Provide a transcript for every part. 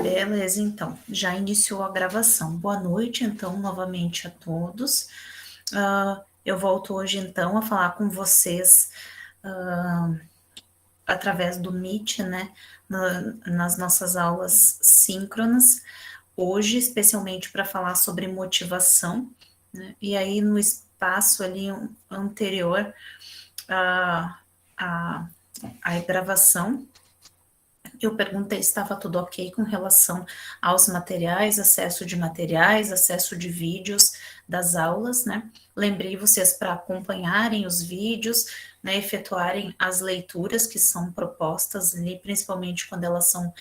Beleza, então, já iniciou a gravação. Boa noite, então, novamente a todos. Eu volto hoje, então, a falar com vocês através do Meet, né, nas nossas aulas síncronas, hoje, especialmente para falar sobre motivação, né, e aí no espaço ali anterior à gravação, eu perguntei se estava tudo ok com relação aos materiais, acesso de vídeos das aulas, né? Lembrei vocês para acompanharem os vídeos, né? Efetuarem as leituras que são propostas ali, principalmente quando elas são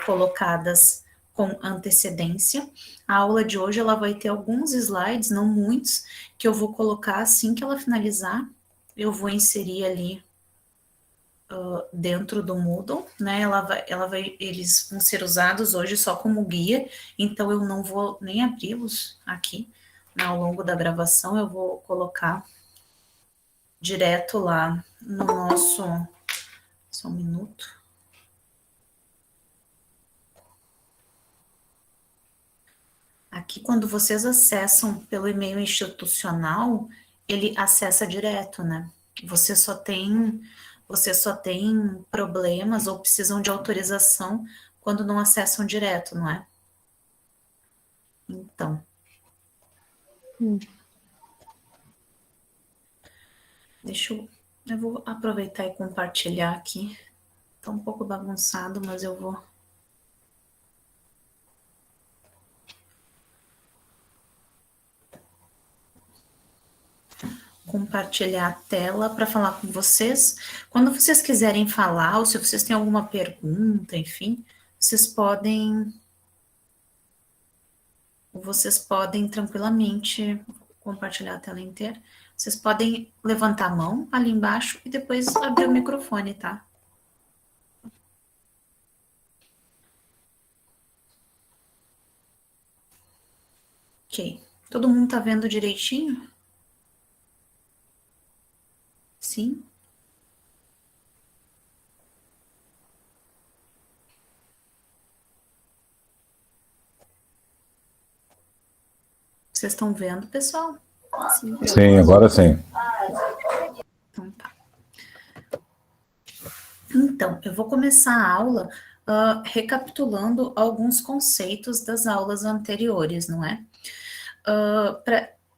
colocadas com antecedência. A aula de hoje ela vai ter alguns slides, não muitos, que eu vou colocar assim que ela finalizar. Eu vou inserir ali dentro do Moodle, né? Eles vão ser usados hoje só como guia, então eu não vou nem abri-los aqui, né, ao longo da gravação, eu vou colocar direto lá no nosso. Só um minuto. Aqui, quando vocês acessam pelo e-mail institucional, ele acessa direto, né? Você só tem problemas ou precisam de autorização quando não acessam direto, não é? Então, eu vou aproveitar e compartilhar aqui. Tá um pouco bagunçado, mas eu vou compartilhar a tela para falar com vocês. Quando vocês quiserem falar, ou se vocês têm alguma pergunta, enfim, vocês podem tranquilamente compartilhar a tela inteira. Vocês podem levantar a mão ali embaixo e depois abrir o microfone, tá? Ok. Todo mundo tá vendo direitinho? Sim? Vocês estão vendo, pessoal? Sim, agora sim. Então tá. Então, eu vou começar a aula recapitulando alguns conceitos das aulas anteriores, não é?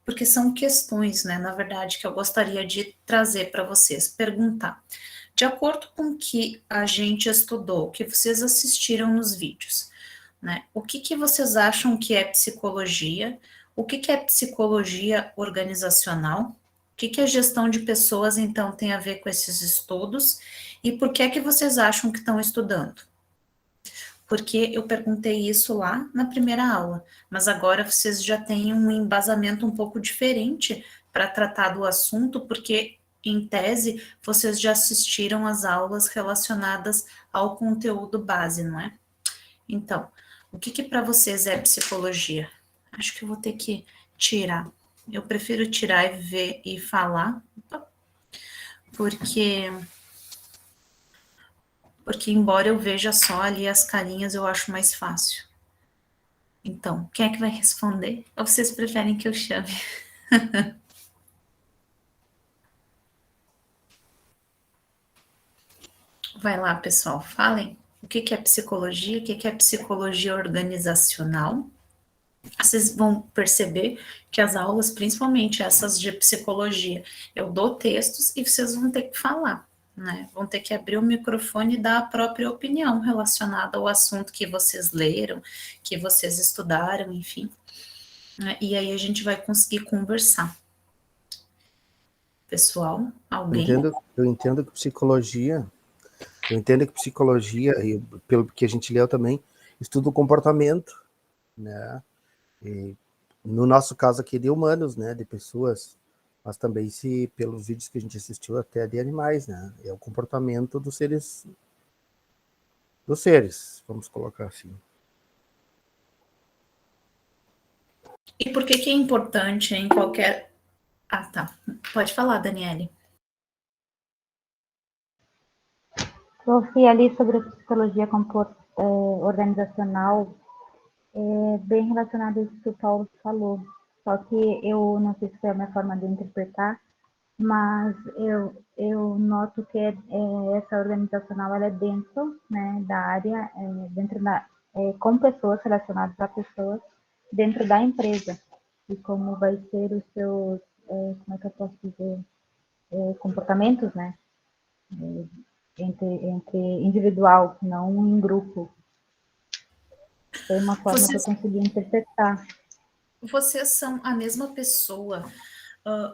Porque são questões, né, na verdade, que eu gostaria de trazer para vocês, perguntar. De acordo com o que a gente estudou, que vocês assistiram nos vídeos, né, o que vocês acham que é psicologia? O que é psicologia organizacional? O que a gestão de pessoas, então, tem a ver com esses estudos? E por que é que vocês acham que estão estudando? Porque eu perguntei isso lá na primeira aula, mas agora vocês já têm um embasamento um pouco diferente para tratar do assunto, porque, em tese, vocês já assistiram às aulas relacionadas ao conteúdo base, não é? Então, o que para vocês é psicologia? Acho que eu vou ter que tirar. Eu prefiro tirar e ver e falar, porque embora eu veja só ali as carinhas, eu acho mais fácil. Então, quem é que vai responder? Ou vocês preferem que eu chame? Vai lá, pessoal, falem. O que é psicologia? O que é psicologia organizacional? Vocês vão perceber que as aulas, principalmente essas de psicologia, eu dou textos e vocês vão ter que falar, né? Vão ter que abrir o microfone e dar a própria opinião relacionada ao assunto que vocês leram, que vocês estudaram, enfim. E aí a gente vai conseguir conversar. Pessoal, alguém? Eu entendo que psicologia, e pelo que a gente leu também, estuda o comportamento, né? E no nosso caso aqui de humanos, né? De pessoas, mas também pelos vídeos que a gente assistiu até de animais, né? É o comportamento dos seres, vamos colocar assim. E por que é importante em qualquer... Ah, tá. Pode falar, Daniele. Eu ouvi ali sobre a psicologia organizacional é bem relacionado a isso que o Paulo falou. Só que eu não sei se foi a minha forma de interpretar, mas eu noto que essa organizacional ela é dentro, né, da área, com pessoas relacionadas a pessoas dentro da empresa. E como vai ser os seus, como é que eu posso dizer, comportamentos, né, entre individual, não em grupo. Foi uma forma que eu consegui interpretar. Vocês são a mesma pessoa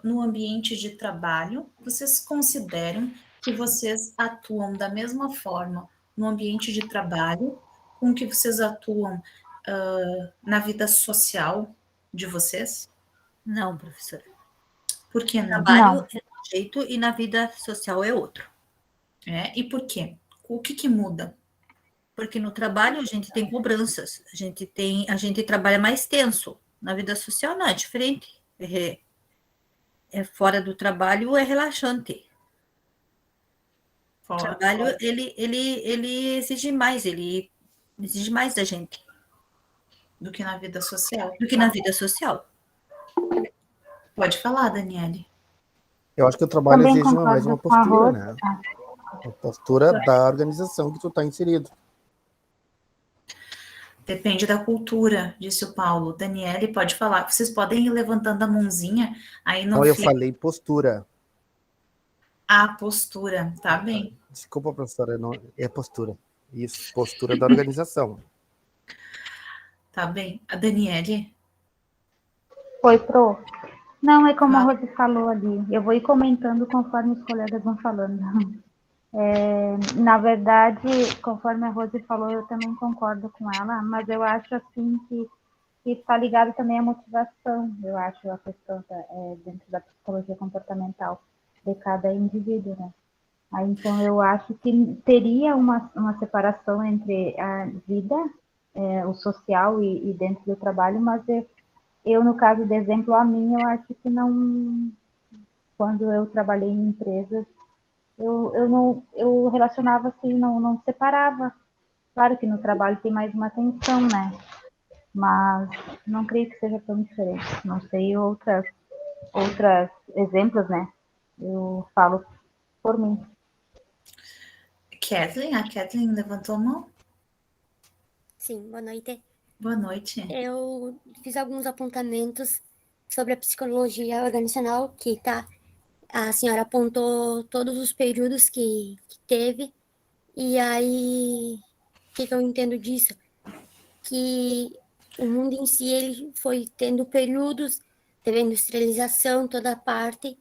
no ambiente de trabalho? Vocês consideram que vocês atuam da mesma forma no ambiente de trabalho com que vocês atuam na vida social de vocês? Não, professora. Por que não? Trabalho Não. é um jeito e na vida social é outro. E por quê? O que muda? Porque no trabalho a gente tem cobranças, a gente trabalha mais tenso. Na vida social não, é diferente. Fora do trabalho é relaxante. O trabalho, ele exige mais da gente. Do que na vida social. Do que na vida social. Pode falar, Daniele. Eu acho que o trabalho Também exige mais uma postura, né? A postura da organização que tu está inserido. Depende da cultura, disse o Paulo. Daniele, pode falar. Vocês podem ir levantando a mãozinha, aí não eu fica... falei postura. Ah, postura, tá bem. Desculpa, professora, não é postura. Isso, postura da organização. Tá bem. A Daniele? Oi, Pro. Não, é como a Rose falou ali. Eu vou ir comentando conforme os colegas vão falando. Na verdade, conforme a Rose falou, eu também concordo com ela, mas eu acho assim que está ligado também à motivação, eu acho, a questão dentro da psicologia comportamental de cada indivíduo, né? Aí, então, eu acho que teria uma separação entre a vida, o social e dentro do trabalho, mas eu, no caso de exemplo, a mim, eu acho que não... Quando eu trabalhei em empresas, eu relacionava assim, não separava. Claro que no trabalho tem mais uma tensão, né? Mas não creio que seja tão diferente. Não sei outras exemplos, né? Eu falo por mim. Kathleen? A Kathleen levantou a mão? Sim, boa noite. Boa noite. Eu fiz alguns apontamentos sobre a psicologia organizacional, que a senhora apontou todos os períodos que teve, e aí, o que eu entendo disso? Que o mundo em si, ele foi tendo períodos, teve a industrialização, toda a parte,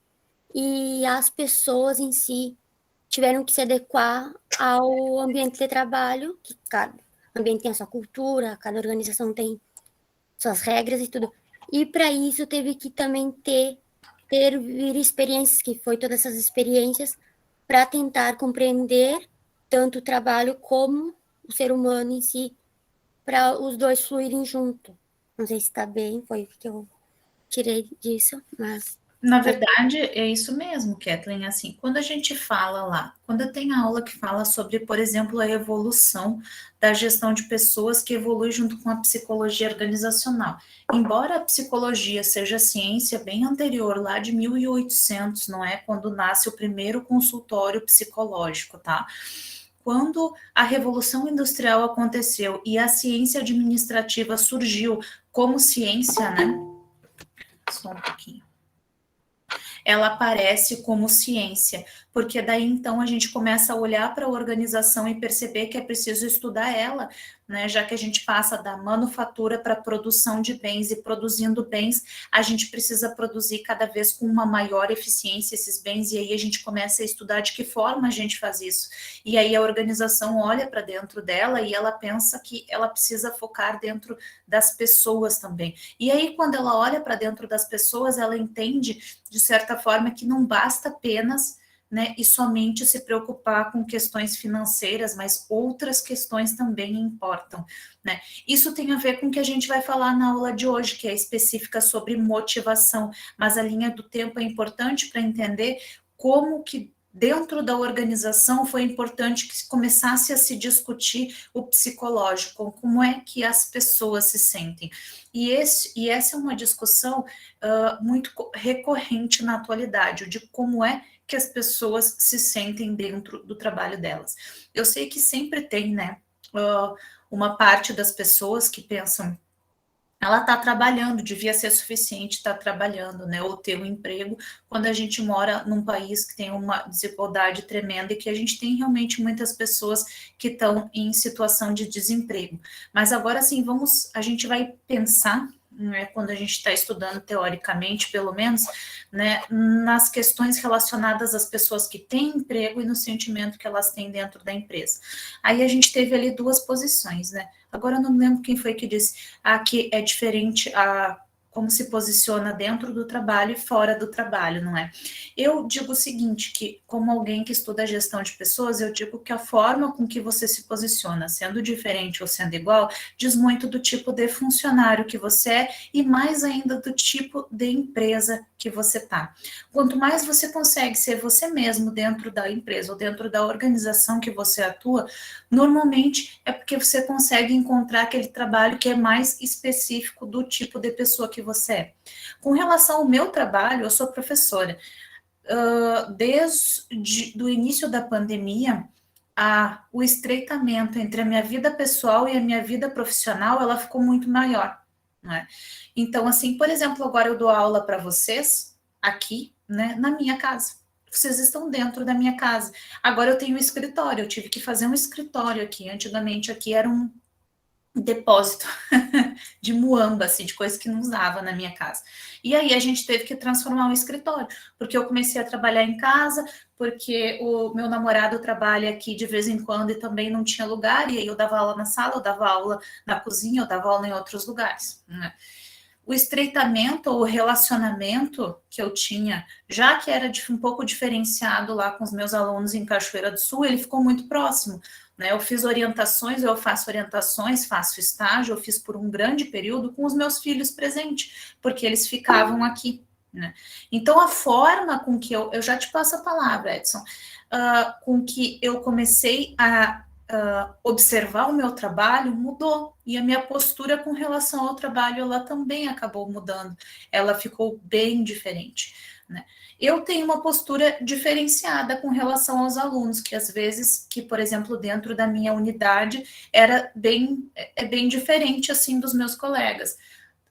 e as pessoas em si tiveram que se adequar ao ambiente de trabalho, que cada ambiente tem a sua cultura, cada organização tem suas regras e tudo. E para isso teve que também ter experiências, que foi todas essas experiências, para tentar compreender tanto o trabalho como o ser humano em si, para os dois fluírem junto. Não sei se está bem, foi o que eu tirei disso, mas... Na verdade, é isso mesmo, Kathleen. Assim, quando a gente fala lá, quando tem a aula que fala sobre, por exemplo, a evolução da gestão de pessoas que evolui junto com a psicologia organizacional. Embora a psicologia seja ciência bem anterior, lá de 1800, não é? Quando nasce o primeiro consultório psicológico, tá? Quando a Revolução Industrial aconteceu e a ciência administrativa surgiu como ciência, né? Só um pouquinho. Ela aparece como ciência, porque daí então a gente começa a olhar para a organização e perceber que é preciso estudar ela, né? Já que a gente passa da manufatura para a produção de bens, e produzindo bens, a gente precisa produzir cada vez com uma maior eficiência esses bens, e aí a gente começa a estudar de que forma a gente faz isso. E aí a organização olha para dentro dela e ela pensa que ela precisa focar dentro das pessoas também. E aí, quando ela olha para dentro das pessoas, ela entende, de certa forma, que não basta apenas, né, e somente se preocupar com questões financeiras, mas outras questões também importam, né? Isso tem a ver com o que a gente vai falar na aula de hoje, que é específica sobre motivação, mas a linha do tempo é importante para entender como que dentro da organização foi importante que começasse a se discutir o psicológico, como é que as pessoas se sentem. E essa é uma discussão muito recorrente na atualidade, de como é que as pessoas se sentem dentro do trabalho delas. Eu sei que sempre tem, né, uma parte das pessoas que pensam, ela está trabalhando, devia ser suficiente estar trabalhando, né, ou ter um emprego, quando a gente mora num país que tem uma desigualdade tremenda e que a gente tem realmente muitas pessoas que estão em situação de desemprego. Mas agora sim, a gente vai pensar, né, quando a gente está estudando teoricamente, pelo menos, né, nas questões relacionadas às pessoas que têm emprego e no sentimento que elas têm dentro da empresa. Aí a gente teve ali duas posições, né? Agora eu não lembro quem foi que disse que é diferente como se posiciona dentro do trabalho e fora do trabalho, não é? Eu digo o seguinte, que como alguém que estuda gestão de pessoas, eu digo que a forma com que você se posiciona, sendo diferente ou sendo igual, diz muito do tipo de funcionário que você é e mais ainda do tipo de empresa que você está. Quanto mais você consegue ser você mesmo dentro da empresa ou dentro da organização que você atua, normalmente é porque você consegue encontrar aquele trabalho que é mais específico do tipo de pessoa que você é. Com relação ao meu trabalho, eu sou professora. Desde o início da pandemia, o estreitamento entre a minha vida pessoal e a minha vida profissional, ela ficou muito maior, né? Então, assim, por exemplo, agora eu dou aula para vocês aqui, né, na minha casa. Vocês estão dentro da minha casa. Agora eu tenho um escritório, eu tive que fazer um escritório aqui. Antigamente aqui era um depósito de muamba, assim, de coisas que não usava na minha casa. E aí a gente teve que transformar um escritório, porque eu comecei a trabalhar em casa, porque o meu namorado trabalha aqui de vez em quando e também não tinha lugar, e aí eu dava aula na sala, eu dava aula na cozinha, eu dava aula em outros lugares, né? O estreitamento, o relacionamento que eu tinha, já que era um pouco diferenciado lá com os meus alunos em Cachoeira do Sul, ele ficou muito próximo, né? Eu fiz orientações, eu faço orientações, faço estágio, eu fiz por um grande período com os meus filhos presentes, porque eles ficavam aqui, né? Então, a forma com que eu já te passo a palavra, Edson, com que eu comecei a observar o meu trabalho mudou, e a minha postura com relação ao trabalho, ela também acabou mudando, ela ficou bem diferente, né? Eu tenho uma postura diferenciada com relação aos alunos, que às vezes, por exemplo, dentro da minha unidade, é bem diferente, assim, dos meus colegas,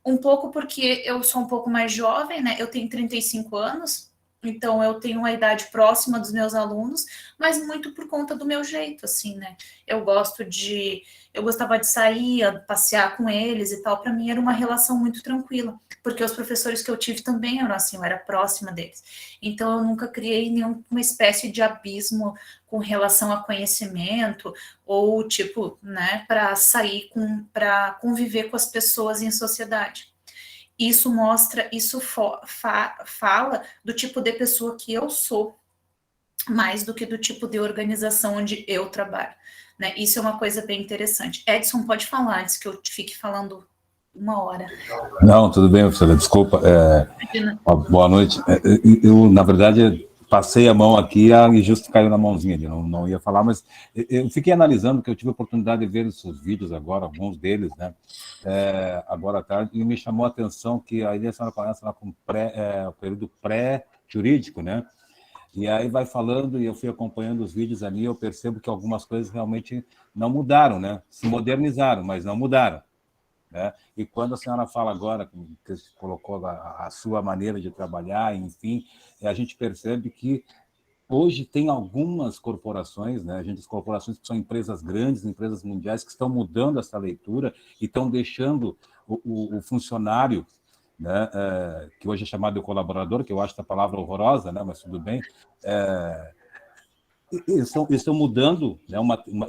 um pouco porque eu sou um pouco mais jovem, né, eu tenho 35 anos, então eu tenho uma idade próxima dos meus alunos, mas muito por conta do meu jeito, assim, né? Eu gostava de sair, passear com eles e tal. Para mim era uma relação muito tranquila, porque os professores que eu tive também eram assim, eu era próxima deles. Então eu nunca criei nenhuma espécie de abismo com relação a conhecimento ou tipo, né, para sair para conviver com as pessoas em sociedade. Isso mostra, isso fala do tipo de pessoa que eu sou, mais do que do tipo de organização onde eu trabalho, né? Isso é uma coisa bem interessante. Edson, pode falar antes que eu fique falando 1 hora. Não, tudo bem, professora, desculpa. Boa noite. Eu, na verdade, passei a mão aqui e justo caiu na mãozinha ali, não ia falar, mas eu fiquei analisando, que eu tive a oportunidade de ver os seus vídeos agora, alguns deles, né, agora à tarde, e me chamou a atenção que aí a senhora começa lá com o período pré-jurídico, né, e aí vai falando, e eu fui acompanhando os vídeos ali, eu percebo que algumas coisas realmente não mudaram, né, se modernizaram, mas não mudaram. Né? E quando a senhora fala agora, que você colocou a sua maneira de trabalhar, enfim, a gente percebe que hoje tem algumas corporações, né, as corporações que são empresas grandes, empresas mundiais, que estão mudando essa leitura e estão deixando o funcionário, né, que hoje é chamado de colaborador, que eu acho essa palavra horrorosa, né, mas tudo bem, estão mudando, né,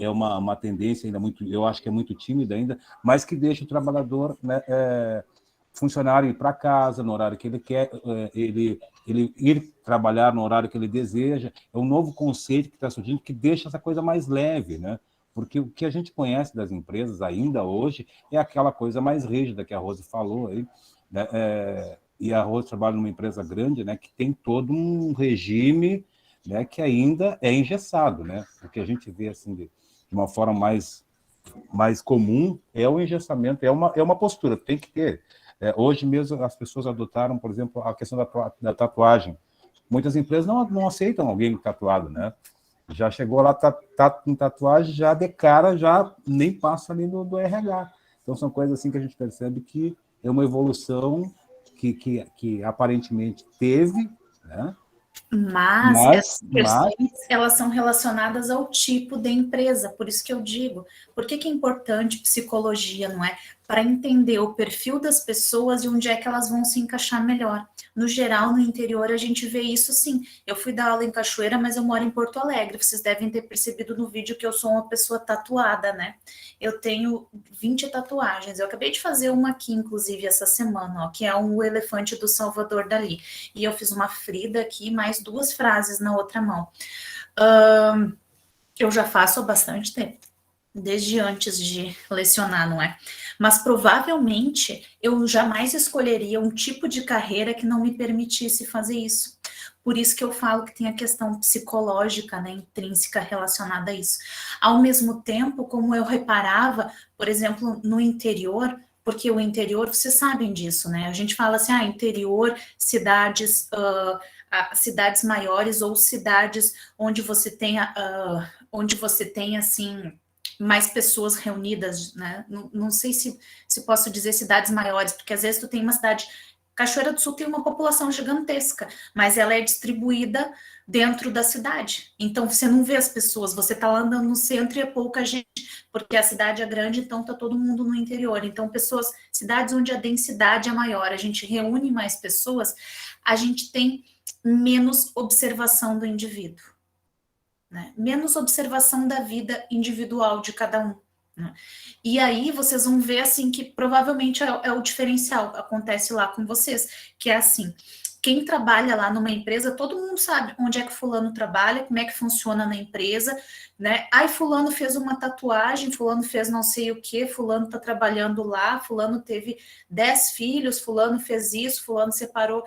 é uma tendência ainda muito, eu acho que é muito tímida ainda, mas que deixa o trabalhador, né, funcionário ir para casa no horário que ele quer, ele ir trabalhar no horário que ele deseja. É um novo conceito que está surgindo, que deixa essa coisa mais leve, né? Porque o que a gente conhece das empresas ainda hoje é aquela coisa mais rígida que a Rose falou aí, né? E a Rose trabalha numa empresa grande, né, que tem todo um regime, né, que ainda é engessado, né? O que a gente vê assim de uma forma mais comum é o engessamento, é uma postura, tem que ter. Hoje mesmo as pessoas adotaram, por exemplo, a questão da tatuagem. Muitas empresas não aceitam alguém tatuado, né? Já chegou lá, tá com tatuagem, já de cara, já nem passa ali do RH. Então são coisas assim que a gente percebe que é uma evolução que aparentemente teve, né? Mas essas questões, elas são relacionadas ao tipo de empresa, por isso que eu digo, por que é importante psicologia, não é? Para entender o perfil das pessoas e onde é que elas vão se encaixar melhor. No geral, no interior, a gente vê isso sim. Eu fui dar aula em Cachoeira, mas eu moro em Porto Alegre. Vocês devem ter percebido no vídeo que eu sou uma pessoa tatuada, né? Eu tenho 20 tatuagens. Eu acabei de fazer uma aqui, inclusive, essa semana, ó, que é um elefante do Salvador Dalí. E eu fiz uma Frida aqui, mais 2 frases na outra mão. Eu já faço há bastante tempo, desde antes de lecionar, não é? Mas provavelmente eu jamais escolheria um tipo de carreira que não me permitisse fazer isso. Por isso que eu falo que tem a questão psicológica, né, intrínseca relacionada a isso. Ao mesmo tempo, como eu reparava, por exemplo, no interior, porque o interior, vocês sabem disso, né? A gente fala assim, interior, cidades, cidades maiores ou cidades onde você tenha, assim, mais pessoas reunidas, né? Não sei se posso dizer cidades maiores, porque às vezes tu tem uma cidade... Cachoeira do Sul tem uma população gigantesca, mas ela é distribuída dentro da cidade. Então, você não vê as pessoas, você tá lá andando no centro e é pouca gente, porque a cidade é grande, então tá todo mundo no interior. Então, cidades onde a densidade é maior, a gente reúne mais pessoas, a gente tem menos observação do indivíduo, né? Menos observação da vida individual de cada um, né? E aí vocês vão ver assim que provavelmente é o diferencial, acontece lá com vocês, que é assim, quem trabalha lá numa empresa, todo mundo sabe onde é que fulano trabalha, como é que funciona na empresa, né? Fulano fez uma tatuagem, fulano fez não sei o que, fulano tá trabalhando lá, fulano teve 10 filhos, fulano fez isso, fulano separou.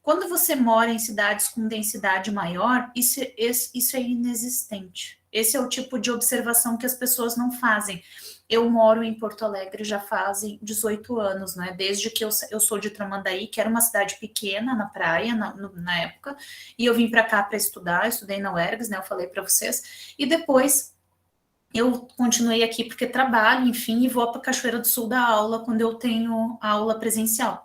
Quando você mora em cidades com densidade maior, isso é inexistente. Esse é o tipo de observação que as pessoas não fazem. Eu moro em Porto Alegre já fazem 18 anos, né? Desde que eu sou de Tramandaí, que era uma cidade pequena na praia, na época, e eu vim para cá para estudar, estudei na UERGS, né? Eu falei para vocês, e depois eu continuei aqui porque trabalho, enfim, e vou para Cachoeira do Sul dar aula quando eu tenho aula presencial.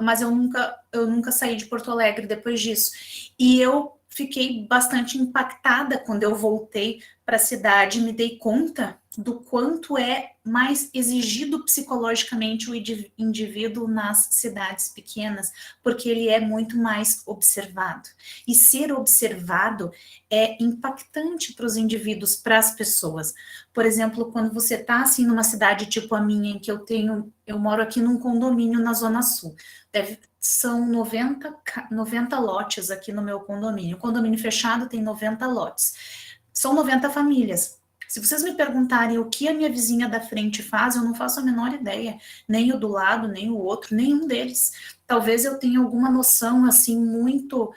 Mas eu nunca saí de Porto Alegre depois disso. E eu fiquei bastante impactada quando eu voltei para a cidade e me dei conta do quanto é mais exigido psicologicamente o indivíduo nas cidades pequenas, porque ele é muito mais observado. E ser observado é impactante para os indivíduos, para as pessoas. Por exemplo, quando você está assim numa cidade tipo a minha, em que eu moro aqui num condomínio na Zona Sul, são 90 lotes aqui no meu condomínio. O condomínio fechado tem 90 lotes. São 90 famílias. Se vocês me perguntarem o que a minha vizinha da frente faz, eu não faço a menor ideia. Nem o do lado, nem o outro, nenhum deles. Talvez eu tenha alguma noção, assim, muito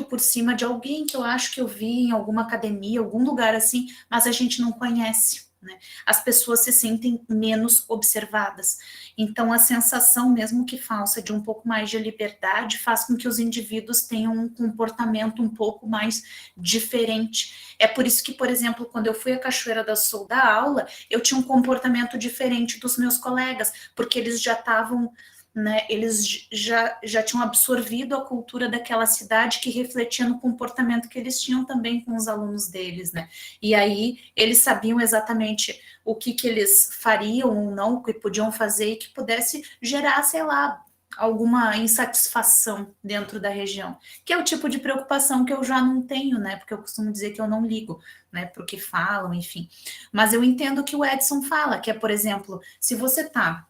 por cima de alguém que eu acho que eu vi em alguma academia, algum lugar assim, mas a gente não conhece, né? As pessoas se sentem menos observadas. Então, a sensação, mesmo que falsa, de um pouco mais de liberdade faz com que os indivíduos tenham um comportamento um pouco mais diferente. É por isso que, por exemplo, quando eu fui à Cachoeira do Sul dar aula, eu tinha um comportamento diferente dos meus colegas, porque eles já estavam... né, eles já tinham absorvido a cultura daquela cidade que refletia no comportamento que eles tinham também com os alunos deles, né? E aí eles sabiam exatamente o que eles fariam ou não, o que podiam fazer e que pudesse gerar, sei lá, alguma insatisfação dentro da região, que é o tipo de preocupação que eu já não tenho, né? Porque eu costumo dizer que eu não ligo, né, para o que falam, enfim. Mas eu entendo o que o Edson fala, que é, por exemplo, se você está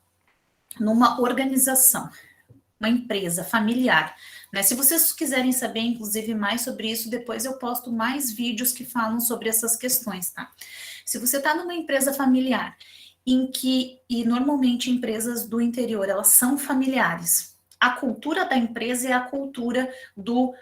numa organização, uma empresa familiar, né? Se vocês quiserem saber, inclusive, mais sobre isso, depois eu posto mais vídeos que falam sobre essas questões, tá? Se você está numa empresa familiar, e normalmente empresas do interior, elas são familiares, a cultura da empresa é a cultura do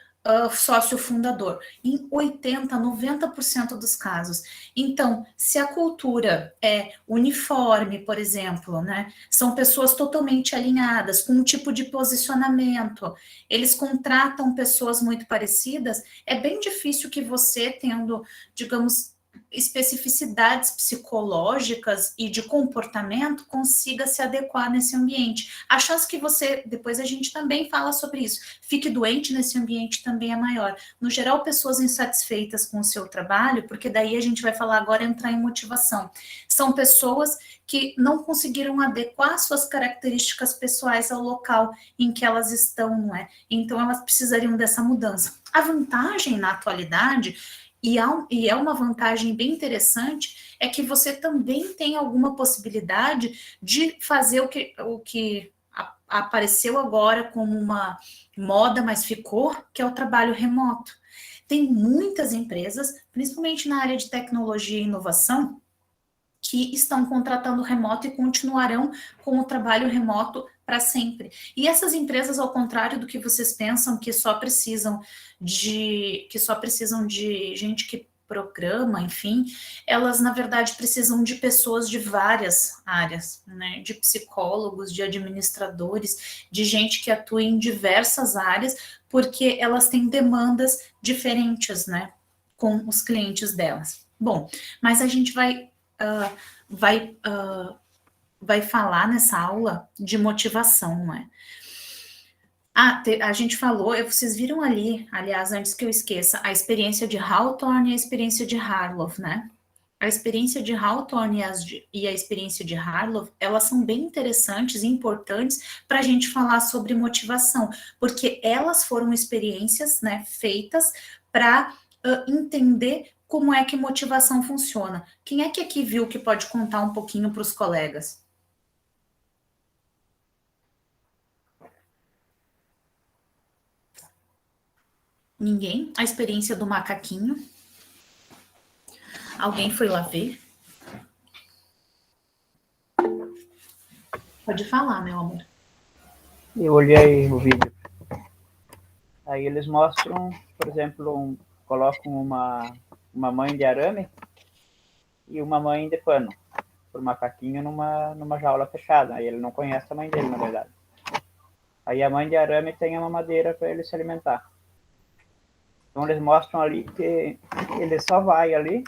sócio fundador, em 80, 90% dos casos. Então, se a cultura é uniforme, por exemplo, né, são pessoas totalmente alinhadas, com um tipo de posicionamento, eles contratam pessoas muito parecidas, é bem difícil que você, tendo, digamos, especificidades psicológicas e de comportamento, consiga se adequar nesse ambiente. A chance que você, depois a gente também fala sobre isso, fique doente nesse ambiente também é maior. No geral, pessoas insatisfeitas com o seu trabalho, porque daí a gente vai falar agora, entrar em motivação. São pessoas que não conseguiram adequar suas características pessoais ao local em que elas estão, não é? Então, elas precisariam dessa mudança. A vantagem na atualidade, e é uma vantagem bem interessante, é que você também tem alguma possibilidade de fazer o que apareceu agora como uma moda, mas ficou, que é o trabalho remoto. Tem muitas empresas, principalmente na área de tecnologia e inovação, que estão contratando remoto e continuarão com o trabalho remoto para sempre. E essas empresas, ao contrário do que vocês pensam, que só precisam de gente que programa, enfim, elas, na verdade, precisam de pessoas de várias áreas, né? De psicólogos, de administradores, de gente que atua em diversas áreas, porque elas têm demandas diferentes, né? Com os clientes delas. Bom, mas a gente vai falar nessa aula de motivação, não é? A gente falou, vocês viram ali, aliás, antes que eu esqueça, a experiência de Hawthorne e a experiência de Harlow, né? A experiência de Hawthorne e a experiência de Harlow, elas são bem interessantes e importantes para a gente falar sobre motivação, porque elas foram experiências, né, feitas para entender como é que motivação funciona. Quem é que aqui viu que pode contar um pouquinho para os colegas? Ninguém? A experiência do macaquinho? Alguém foi lá ver? Pode falar, meu amor. Eu olhei o vídeo. Aí eles mostram, por exemplo, colocam uma mãe de arame e uma mãe de pano, por macaquinho numa jaula fechada. Aí ele não conhece a mãe dele, na verdade. Aí a mãe de arame tem uma madeira para ele se alimentar. Então eles mostram ali que ele só vai ali,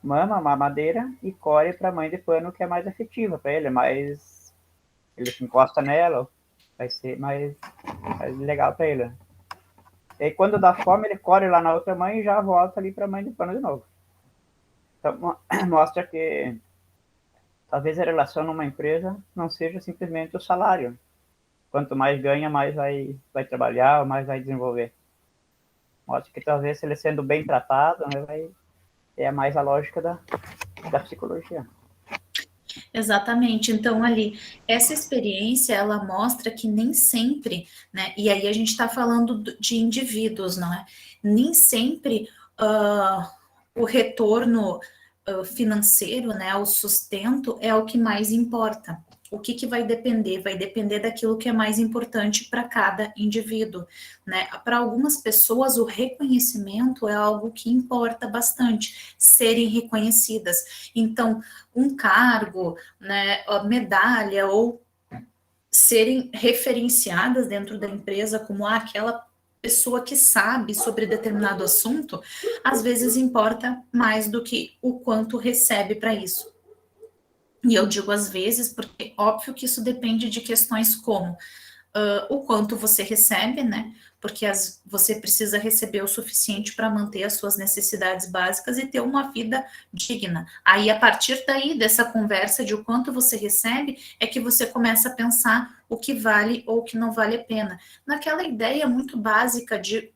mama a madeira e colhe para a mãe de pano, que é mais afetiva para ele, ele se encosta nela, vai ser mais legal para ele. E aí, quando dá fome, ele colhe lá na outra mãe e já volta ali para a mãe de pano de novo. Então, mostra que talvez a relação numa empresa não seja simplesmente o salário. Quanto mais ganha, mais vai trabalhar, mais vai desenvolver. Mostra que talvez ele sendo bem tratado, né, é mais a lógica da psicologia. Exatamente. Então, ali, essa experiência, ela mostra que nem sempre, né, e aí a gente está falando de indivíduos, não é? Nem sempre o retorno financeiro, né, o sustento é o que mais importa. O que vai depender? Vai depender daquilo que é mais importante para cada indivíduo, né? Para algumas pessoas, o reconhecimento é algo que importa bastante, serem reconhecidas. Então, um cargo, né, a medalha, ou serem referenciadas dentro da empresa como aquela pessoa que sabe sobre determinado assunto, às vezes importa mais do que o quanto recebe para isso. E eu digo às vezes, porque óbvio que isso depende de questões como o quanto você recebe, né? Porque você precisa receber o suficiente para manter as suas necessidades básicas e ter uma vida digna. Aí, a partir daí, dessa conversa de o quanto você recebe, é que você começa a pensar o que vale ou o que não vale a pena. Naquela ideia muito básica de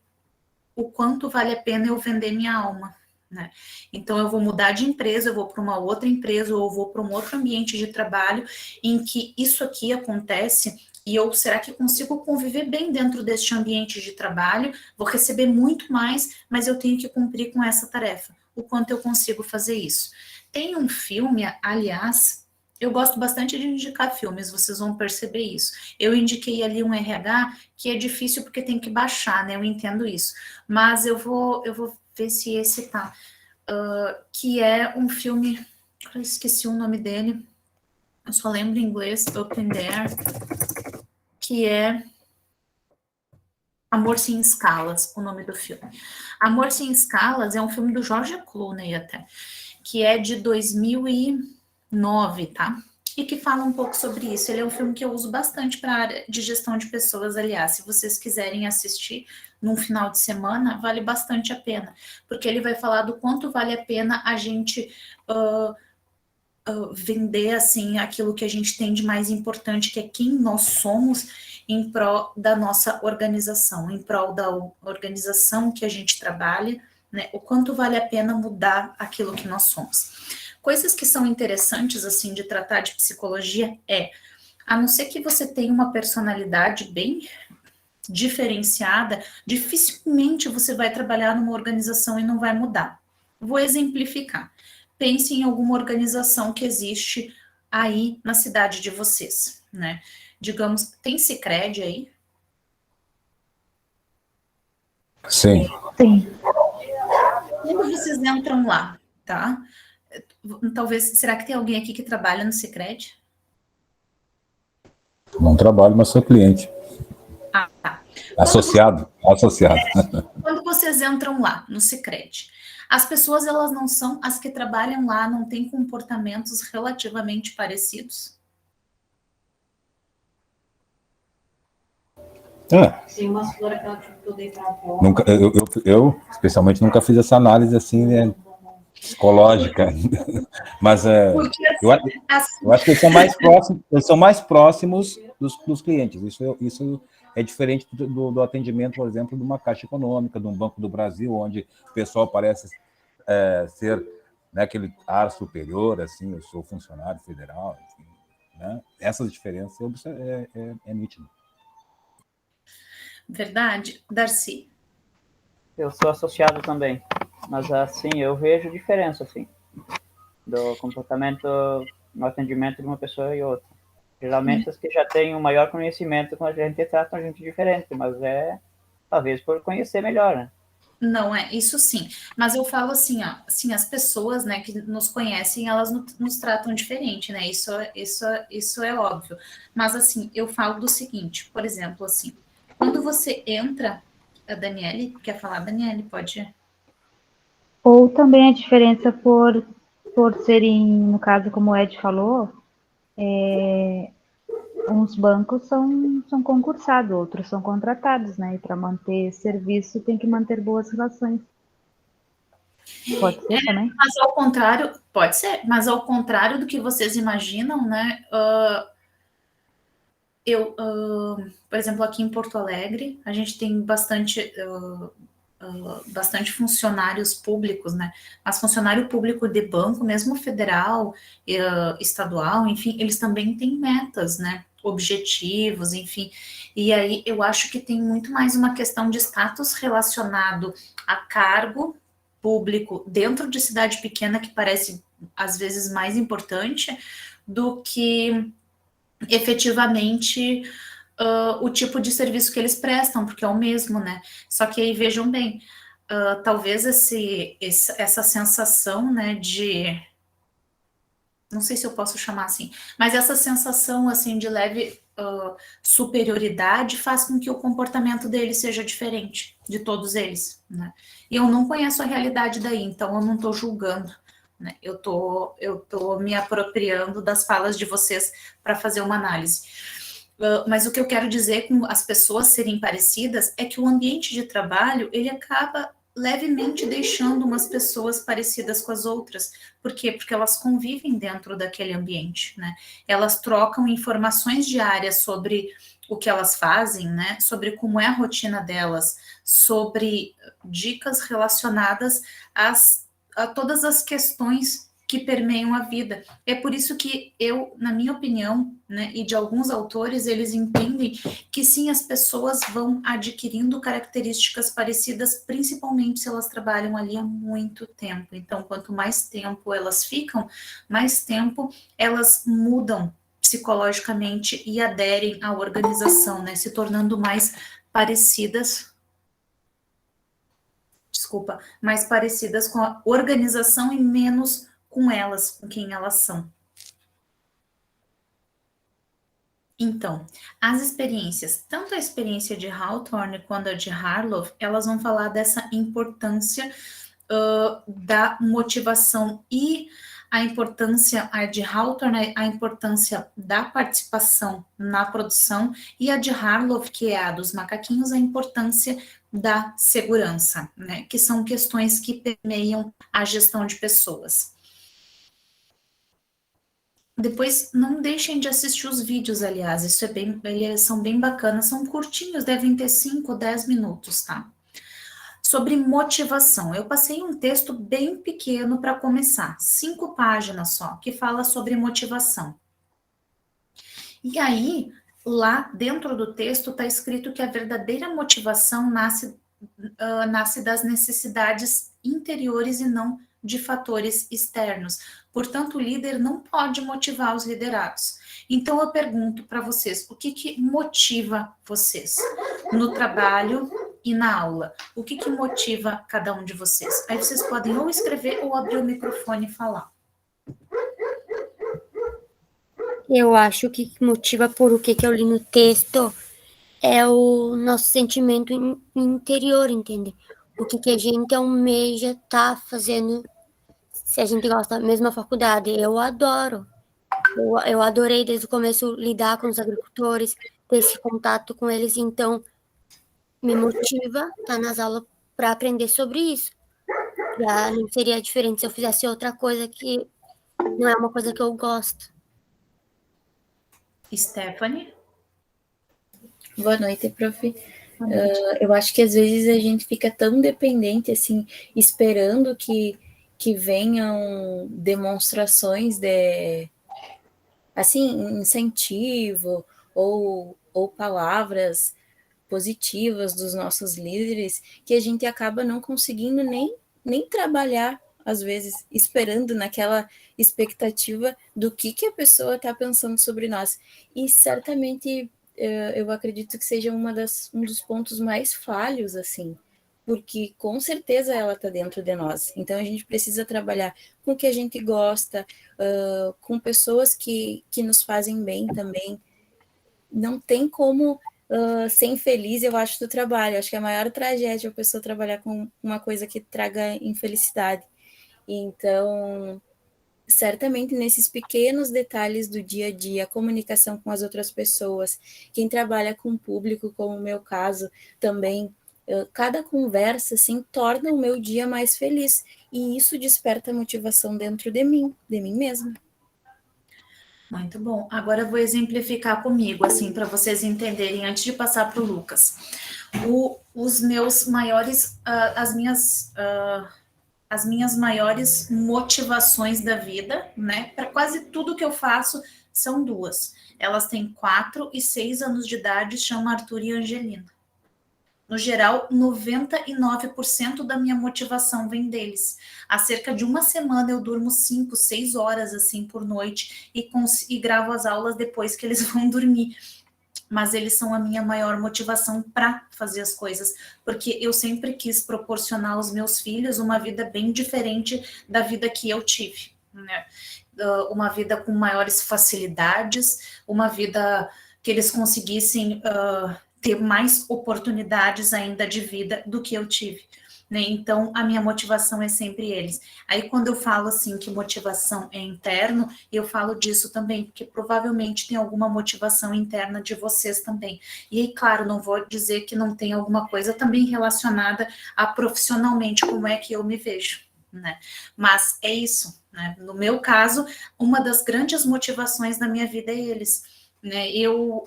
o quanto vale a pena eu vender minha alma. Né? Então, eu vou mudar de empresa, eu vou para uma outra empresa, ou eu vou para um outro ambiente de trabalho em que isso aqui acontece, e eu, será que consigo conviver bem dentro deste ambiente de trabalho? Vou receber muito mais, mas eu tenho que cumprir com essa tarefa. O quanto eu consigo fazer isso? Tem um filme, aliás, Eu gosto bastante de indicar filmes, vocês vão perceber isso. Eu indiquei ali um RH que é difícil porque tem que baixar, né? Eu entendo isso. Mas eu vou ver se esse tá. Que é um filme, eu esqueci o nome dele, eu só lembro em inglês, Open There, que é Amor Sem Escalas, o nome do filme. Amor Sem Escalas é um filme do George Clooney até, que é de 2009, tá? E que fala um pouco sobre isso. Ele é um filme que eu uso bastante para a área de gestão de pessoas, aliás. Se vocês quiserem assistir num final de semana, vale bastante a pena, porque ele vai falar do quanto vale a pena a gente vender assim aquilo que a gente tem de mais importante, que é quem nós somos, em prol da nossa organização, em prol da organização que a gente trabalha, né? O quanto vale a pena mudar aquilo que nós somos. Coisas que são interessantes, assim, de tratar de psicologia a não ser que você tenha uma personalidade bem diferenciada, dificilmente você vai trabalhar numa organização e não vai mudar. Vou exemplificar. Pense em alguma organização que existe aí na cidade de vocês, né? Digamos, tem Sicredi aí? Sim. Sim. Quando vocês entram lá, tá? Talvez, será que tem alguém aqui que trabalha no Sicredi? Não trabalho, mas sou cliente. Ah, tá. Associado. Quando vocês entram lá no Sicredi, as pessoas, elas não são, as que trabalham lá não têm comportamentos relativamente parecidos? Sim, uma flor que eu dei para a avó. Eu, especialmente, nunca fiz essa análise assim, né, psicológica. Mas eu acho que eles são mais próximos dos clientes. Isso é diferente do atendimento, por exemplo, de uma Caixa Econômica, de um Banco do Brasil, onde o pessoal parece ser, né, aquele ar superior, assim, eu sou funcionário federal, assim, né? Essas diferenças é nítido. Verdade, Darcy? Eu sou associado também, mas assim, eu vejo diferença, assim, do comportamento no atendimento de uma pessoa e outra. Geralmente as que já têm um maior conhecimento com a gente tratam a gente diferente, mas talvez por conhecer melhor, né? Não, isso sim. Mas eu falo assim, ó, assim, as pessoas, né, que nos conhecem, elas nos tratam diferente, né? Isso é óbvio. Mas assim, eu falo do seguinte, por exemplo, assim, quando você entra, a Daniele, quer falar? Daniele, pode? Ou também a diferença por serem, no caso, como o Ed falou, uns bancos são concursados, outros são contratados, né? E para manter serviço tem que manter boas relações. Pode ser também? Mas ao contrário, pode ser, mas ao contrário do que vocês imaginam, né? Por exemplo, aqui em Porto Alegre, a gente tem bastante funcionários públicos, né? Mas funcionário público de banco, mesmo federal, estadual, enfim, eles também têm metas, né? Objetivos, enfim. E aí eu acho que tem muito mais uma questão de status relacionado a cargo público dentro de cidade pequena, que parece às vezes mais importante do que efetivamente o tipo de serviço que eles prestam, porque é o mesmo, né? Só que aí vejam bem, talvez essa sensação, né, de, não sei se eu posso chamar assim, mas essa sensação assim de leve superioridade faz com que o comportamento deles seja diferente de todos eles, né? E eu não conheço a realidade daí, então eu não estou julgando, né? Eu tô me apropriando das falas de vocês para fazer uma análise. Mas o que eu quero dizer com as pessoas serem parecidas é que o ambiente de trabalho, ele acaba levemente deixando umas pessoas parecidas com as outras. Por quê? Porque elas convivem dentro daquele ambiente, né? Elas trocam informações diárias sobre o que elas fazem, né? Sobre como é a rotina delas, sobre dicas relacionadas a todas as questões que permeiam a vida. É por isso que eu, na minha opinião, né, e de alguns autores, eles entendem que sim, as pessoas vão adquirindo características parecidas, principalmente se elas trabalham ali há muito tempo. Então, quanto mais tempo elas ficam, mais tempo elas mudam psicologicamente e aderem à organização, né, se tornando mais parecidas, mais parecidas com a organização e menos com elas, com quem elas são. Então, as experiências, tanto a experiência de Hawthorne quanto a de Harlow, elas vão falar dessa importância da motivação e a importância, a de Hawthorne, a importância da participação na produção, e a de Harlow, que é a dos macaquinhos, a importância da segurança, né? Que são questões que permeiam a gestão de pessoas. Depois, não deixem de assistir os vídeos, aliás, isso é bem, eles são bem bacanas, são curtinhos, devem ter 5 ou 10 minutos, tá? Sobre motivação, eu passei um texto bem pequeno para começar, 5 páginas só, que fala sobre motivação. E aí, lá dentro do texto está escrito que a verdadeira motivação nasce das necessidades interiores e não de fatores externos. Portanto, o líder não pode motivar os liderados. Então, eu pergunto para vocês, o que motiva vocês no trabalho e na aula? O que motiva cada um de vocês? Aí vocês podem ou escrever ou abrir o microfone e falar. Eu acho que motiva por o que eu li no texto é o nosso sentimento interior, entende? O que a gente almeja tá fazendo, se a gente gosta da mesma faculdade. Eu adoro. Eu adorei desde o começo lidar com os agricultores, ter esse contato com eles, então me motiva estar nas aulas para aprender sobre isso. Já não seria diferente se eu fizesse outra coisa que não é uma coisa que eu gosto. Stephanie? Boa noite, prof. Eu acho que às vezes a gente fica tão dependente, assim, esperando que venham demonstrações de, assim, incentivo ou palavras positivas dos nossos líderes, que a gente acaba não conseguindo nem trabalhar, às vezes, esperando naquela expectativa do que a pessoa está pensando sobre nós. E certamente eu acredito que seja um dos pontos mais falhos, assim, porque com certeza ela está dentro de nós. Então a gente precisa trabalhar com o que a gente gosta, com pessoas que nos fazem bem também. Não tem como ser infeliz, eu acho, do trabalho. Acho que a maior tragédia é a pessoa trabalhar com uma coisa que traga infelicidade. Então, certamente nesses pequenos detalhes do dia a dia, a comunicação com as outras pessoas, quem trabalha com o público, como o meu caso, também, cada conversa, assim, torna o meu dia mais feliz. E isso desperta motivação dentro de mim mesma. Muito bom. Agora eu vou exemplificar comigo, assim, para vocês entenderem, antes de passar para o Lucas. Os meus maiores, as minhas maiores motivações da vida, né? Para quase tudo que eu faço, são 2. Elas têm 4 e 6 anos de idade, chamam Arthur e Angelina. No geral, 99% da minha motivação vem deles. Há cerca de uma semana eu durmo 5, 6 horas assim por noite e gravo as aulas depois que eles vão dormir. Mas eles são a minha maior motivação para fazer as coisas, porque eu sempre quis proporcionar aos meus filhos uma vida bem diferente da vida que eu tive, né? Uma vida com maiores facilidades, uma vida que eles conseguissem ter mais oportunidades ainda de vida do que eu tive, né? Então, a minha motivação é sempre eles. Aí, quando eu falo assim que motivação é interno, eu falo disso também, porque provavelmente tem alguma motivação interna de vocês também. E aí, claro, não vou dizer que não tem alguma coisa também relacionada a profissionalmente, como é que eu me vejo, né? Mas é isso, né? No meu caso, uma das grandes motivações da minha vida é eles, né? Eu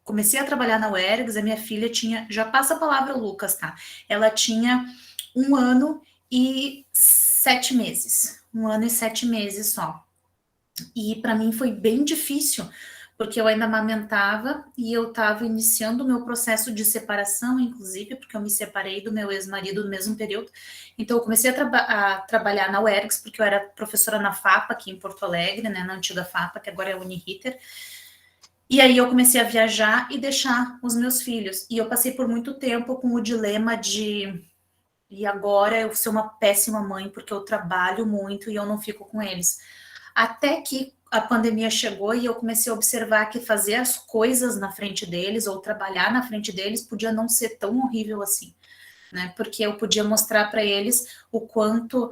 comecei a trabalhar na UERGS, a minha filha tinha, já passa a palavra Lucas, tá? Ela tinha 1 ano e 7 meses, 1 ano e 7 meses só. E para mim foi bem difícil, porque eu ainda amamentava e eu estava iniciando o meu processo de separação, inclusive, porque eu me separei do meu ex-marido no mesmo período. Então, eu comecei a trabalhar na UERGS, porque eu era professora na FAPA, aqui em Porto Alegre, né, na antiga FAPA, que agora é Uniriter. E aí eu comecei a viajar e deixar os meus filhos. E eu passei por muito tempo com o dilema de... E agora eu sou uma péssima mãe, porque eu trabalho muito e eu não fico com eles. Até que a pandemia chegou e eu comecei a observar que fazer as coisas na frente deles ou trabalhar na frente deles podia não ser tão horrível assim, né? Porque eu podia mostrar para eles o quanto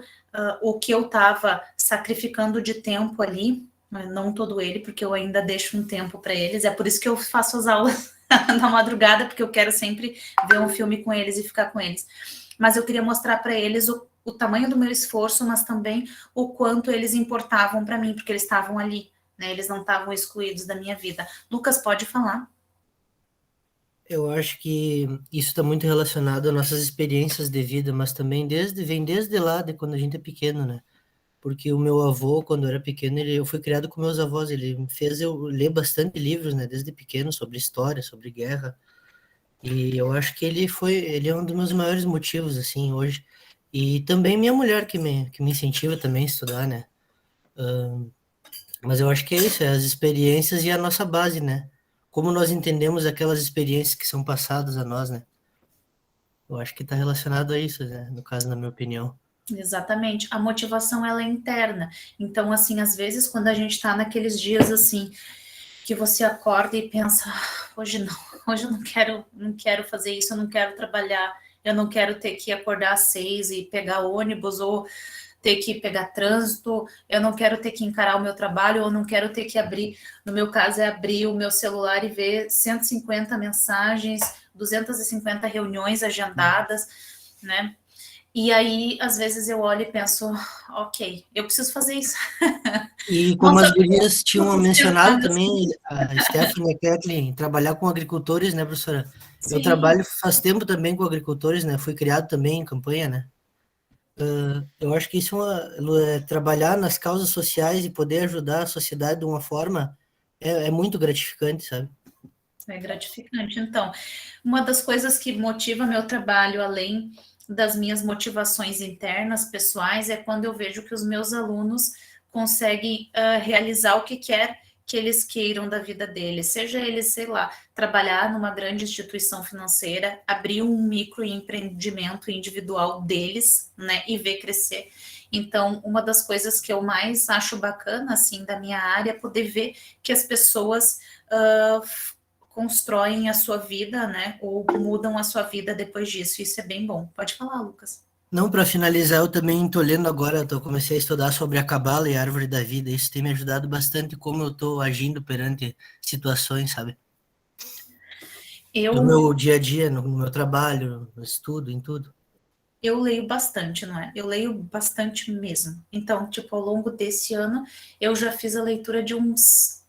o que eu estava sacrificando de tempo ali, não todo ele, porque eu ainda deixo um tempo para eles. É por isso que eu faço as aulas na madrugada, porque eu quero sempre ver um filme com eles e ficar com eles. Mas eu queria mostrar para eles o tamanho do meu esforço, mas também o quanto eles importavam para mim, porque eles estavam ali, né? Eles não estavam excluídos da minha vida. Lucas, pode falar. Eu acho que isso está muito relacionado às nossas experiências de vida, mas também vem desde lá, de quando a gente é pequeno, né? Porque o meu avô, quando eu era pequeno, eu fui criado com meus avós, ele me fez eu ler bastante livros, né? Desde pequeno, sobre história, sobre guerra. E eu acho que ele é um dos meus maiores motivos, assim, hoje. E também minha mulher que me incentiva também a estudar, né? Mas eu acho que é isso, é as experiências e a nossa base, né? Como nós entendemos aquelas experiências que são passadas a nós, né? Eu acho que está relacionado a isso, né? No caso, na minha opinião. Exatamente. A motivação, ela é interna. Então, assim, às vezes, quando a gente está naqueles dias, assim, que você acorda e pensa, hoje eu não quero fazer isso, eu não quero trabalhar, eu não quero ter que acordar às 6 e pegar ônibus, ou ter que pegar trânsito, eu não quero ter que encarar o meu trabalho, eu não quero ter que abrir, no meu caso é abrir o meu celular e ver 150 mensagens, 250 reuniões agendadas, né? E aí, às vezes eu olho e penso, ok, eu preciso fazer isso. E como as gurias tinham mencionado também, a Stephanie e a Kathleen, trabalhar com agricultores, né, professora? Sim. Eu trabalho faz tempo também com agricultores, né? Fui criado também em campanha, né? Eu acho que isso é trabalhar nas causas sociais e poder ajudar a sociedade de uma forma é muito gratificante, sabe? É gratificante. Então, uma das coisas que motiva meu trabalho, além das minhas motivações internas, pessoais, é quando eu vejo que os meus alunos conseguem realizar o que quer que eles queiram da vida deles, seja eles, sei lá, trabalhar numa grande instituição financeira, abrir um microempreendimento individual deles, né, e ver crescer. Então, uma das coisas que eu mais acho bacana, assim, da minha área, é poder ver que as pessoas constroem a sua vida, né, ou mudam a sua vida depois disso. Isso é bem bom. Pode falar, Lucas. Não, para finalizar, eu também estou lendo agora, comecei a estudar sobre a Cabala e a Árvore da Vida. Isso tem me ajudado bastante como eu estou agindo perante situações, sabe? No meu dia a dia, no meu trabalho, no estudo, em tudo. Eu leio bastante, não é? Eu leio bastante mesmo. Então, tipo, ao longo desse ano, eu já fiz a leitura de uns...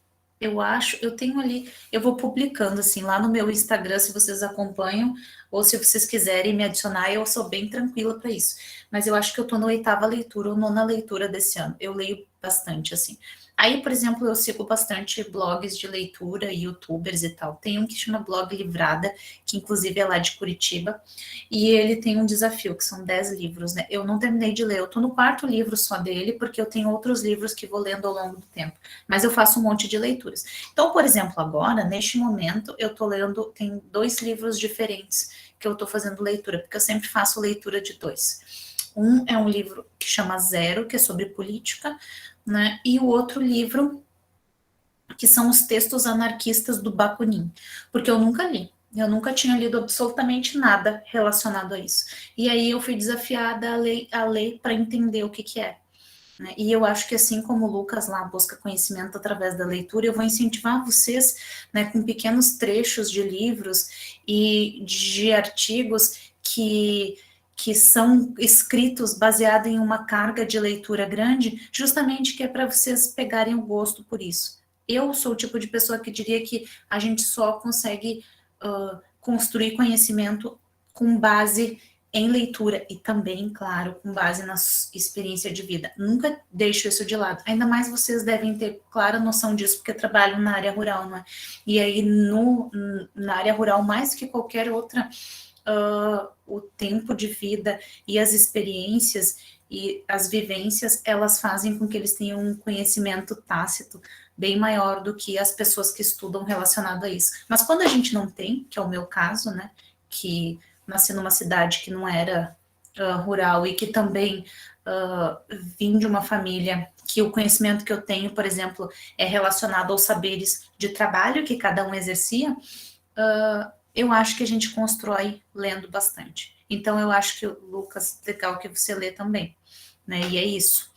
eu tenho ali, eu vou publicando, assim, lá no meu Instagram, se vocês acompanham, ou se vocês quiserem me adicionar, eu sou bem tranquila para isso. Mas eu acho que eu tô na 8ª leitura ou 9ª leitura desse ano. Eu leio bastante, assim. Aí, por exemplo, eu sigo bastante blogs de leitura, youtubers e tal. Tem um que chama Blog Livrada, que inclusive é lá de Curitiba, e ele tem um desafio, que são 10 livros, né? Eu não terminei de ler, eu tô no 4º livro só dele, porque eu tenho outros livros que vou lendo ao longo do tempo, mas eu faço um monte de leituras. Então, por exemplo, agora, neste momento, eu tô lendo, tem 2 livros diferentes que eu tô fazendo leitura, porque eu sempre faço leitura de 2. Um é um livro que chama Zero, que é sobre política, né? E o outro livro, que são os textos anarquistas do Bakunin, porque eu nunca li. Eu nunca tinha lido absolutamente nada relacionado a isso. E aí eu fui desafiada a ler para entender o que é. Né? E eu acho que assim como o Lucas lá busca conhecimento através da leitura, eu vou incentivar vocês, né, com pequenos trechos de livros e de artigos que são escritos baseado em uma carga de leitura grande, justamente que é para vocês pegarem o gosto por isso. Eu sou o tipo de pessoa que diria que a gente só consegue construir conhecimento com base em leitura e também, claro, com base na experiência de vida. Nunca deixo isso de lado. Ainda mais vocês devem ter clara noção disso, porque trabalham na área rural, não é? E aí, na área rural, mais que qualquer outra, o tempo de vida e as experiências e as vivências, elas fazem com que eles tenham um conhecimento tácito bem maior do que as pessoas que estudam relacionado a isso. Mas quando a gente não tem, que é o meu caso, né, que nasci numa cidade que não era rural e que também vim de uma família que o conhecimento que eu tenho, por exemplo, é relacionado aos saberes de trabalho que cada um exercia, eu acho que a gente constrói lendo bastante. Então, eu acho que, Lucas, legal que você lê também, né? E é isso.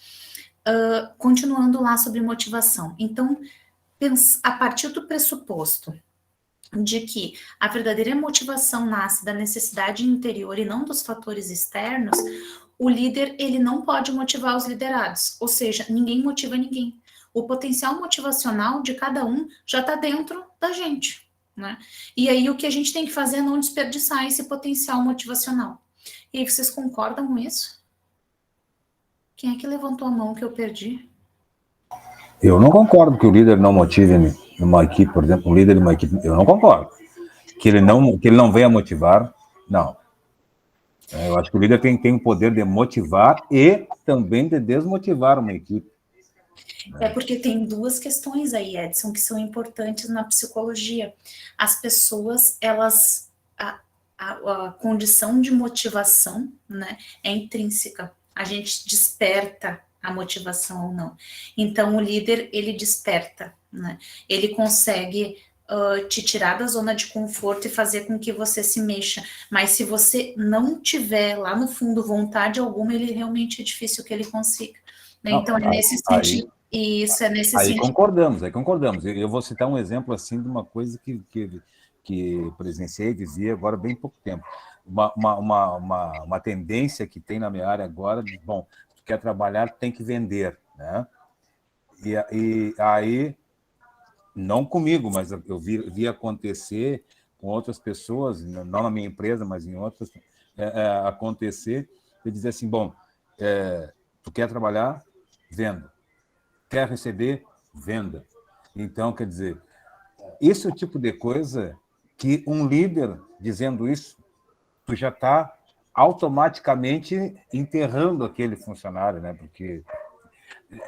Continuando lá sobre motivação. Então, a partir do pressuposto de que a verdadeira motivação nasce da necessidade interior e não dos fatores externos, o líder, ele não pode motivar os liderados, ou seja, ninguém motiva ninguém. O potencial motivacional de cada um já está dentro da gente, né? E aí o que a gente tem que fazer é não desperdiçar esse potencial motivacional. E aí, vocês concordam com isso? Quem é que levantou a mão que eu perdi? Eu não concordo que o líder não motive uma equipe, por exemplo, um líder de uma equipe, eu não concordo. Que ele não venha motivar, não. Eu acho que o líder tem o poder de motivar e também de desmotivar uma equipe. É porque tem duas questões aí, Edson, que são importantes na psicologia. As pessoas, elas... A condição de motivação, né, é intrínseca. A gente desperta a motivação ou não. Então, o líder, ele desperta, né? Ele consegue te tirar da zona de conforto e fazer com que você se mexa. Mas se você não tiver lá no fundo vontade alguma, ele realmente é difícil que ele consiga. Né? Não, então, é nesse sentido. Isso, é nesse aí sentido. concordamos. Eu vou citar um exemplo assim de uma coisa que presenciei e vivi agora bem pouco tempo. Uma tendência que tem na minha área agora, bom, tu quer trabalhar, tem que vender, né? E aí, não comigo, mas eu vi acontecer com outras pessoas, não na minha empresa, mas em outras, acontecer, e dizer assim, bom, tu quer trabalhar? Venda. Quer receber? Venda. Então, quer dizer, esse é o tipo de coisa que um líder dizendo isso, tu já está automaticamente enterrando aquele funcionário, né? Porque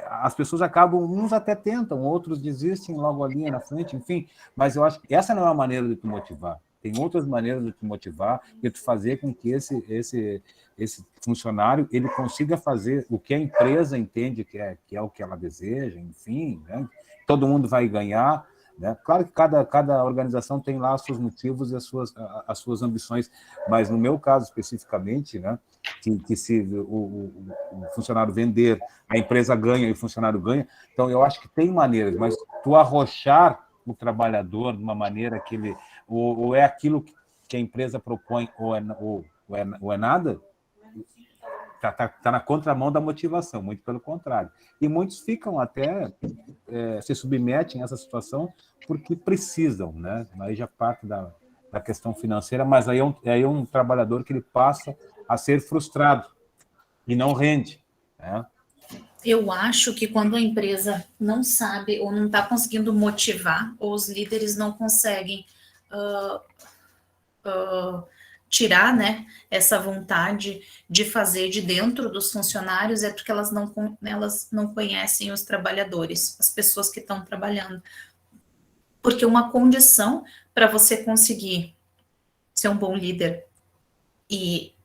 as pessoas acabam, uns até tentam, outros desistem logo ali na frente, enfim, mas eu acho que essa não é a maneira de tu motivar. Tem outras maneiras de tu motivar, de tu fazer com que esse funcionário ele consiga fazer o que a empresa entende que é o que ela deseja, enfim, né? Todo mundo vai ganhar, né? Claro que cada organização tem lá os seus motivos e as suas ambições, mas no meu caso especificamente, né, que se o funcionário vender, a empresa ganha e o funcionário ganha, então eu acho que tem maneiras, mas tu arrochar o trabalhador de uma maneira que ele ou é aquilo que a empresa propõe ou é nada, tá na contramão da motivação, muito pelo contrário. E muitos ficam até, se submetem a essa situação porque precisam, né? Aí já parte da questão financeira, mas aí é um trabalhador que ele passa a ser frustrado e não rende, né? Eu acho que quando a empresa não sabe ou não está conseguindo motivar, ou os líderes não conseguem tirar, né, essa vontade de fazer de dentro dos funcionários, é porque elas não conhecem os trabalhadores, as pessoas que estão trabalhando. Porque uma condição para você conseguir ser um bom líder e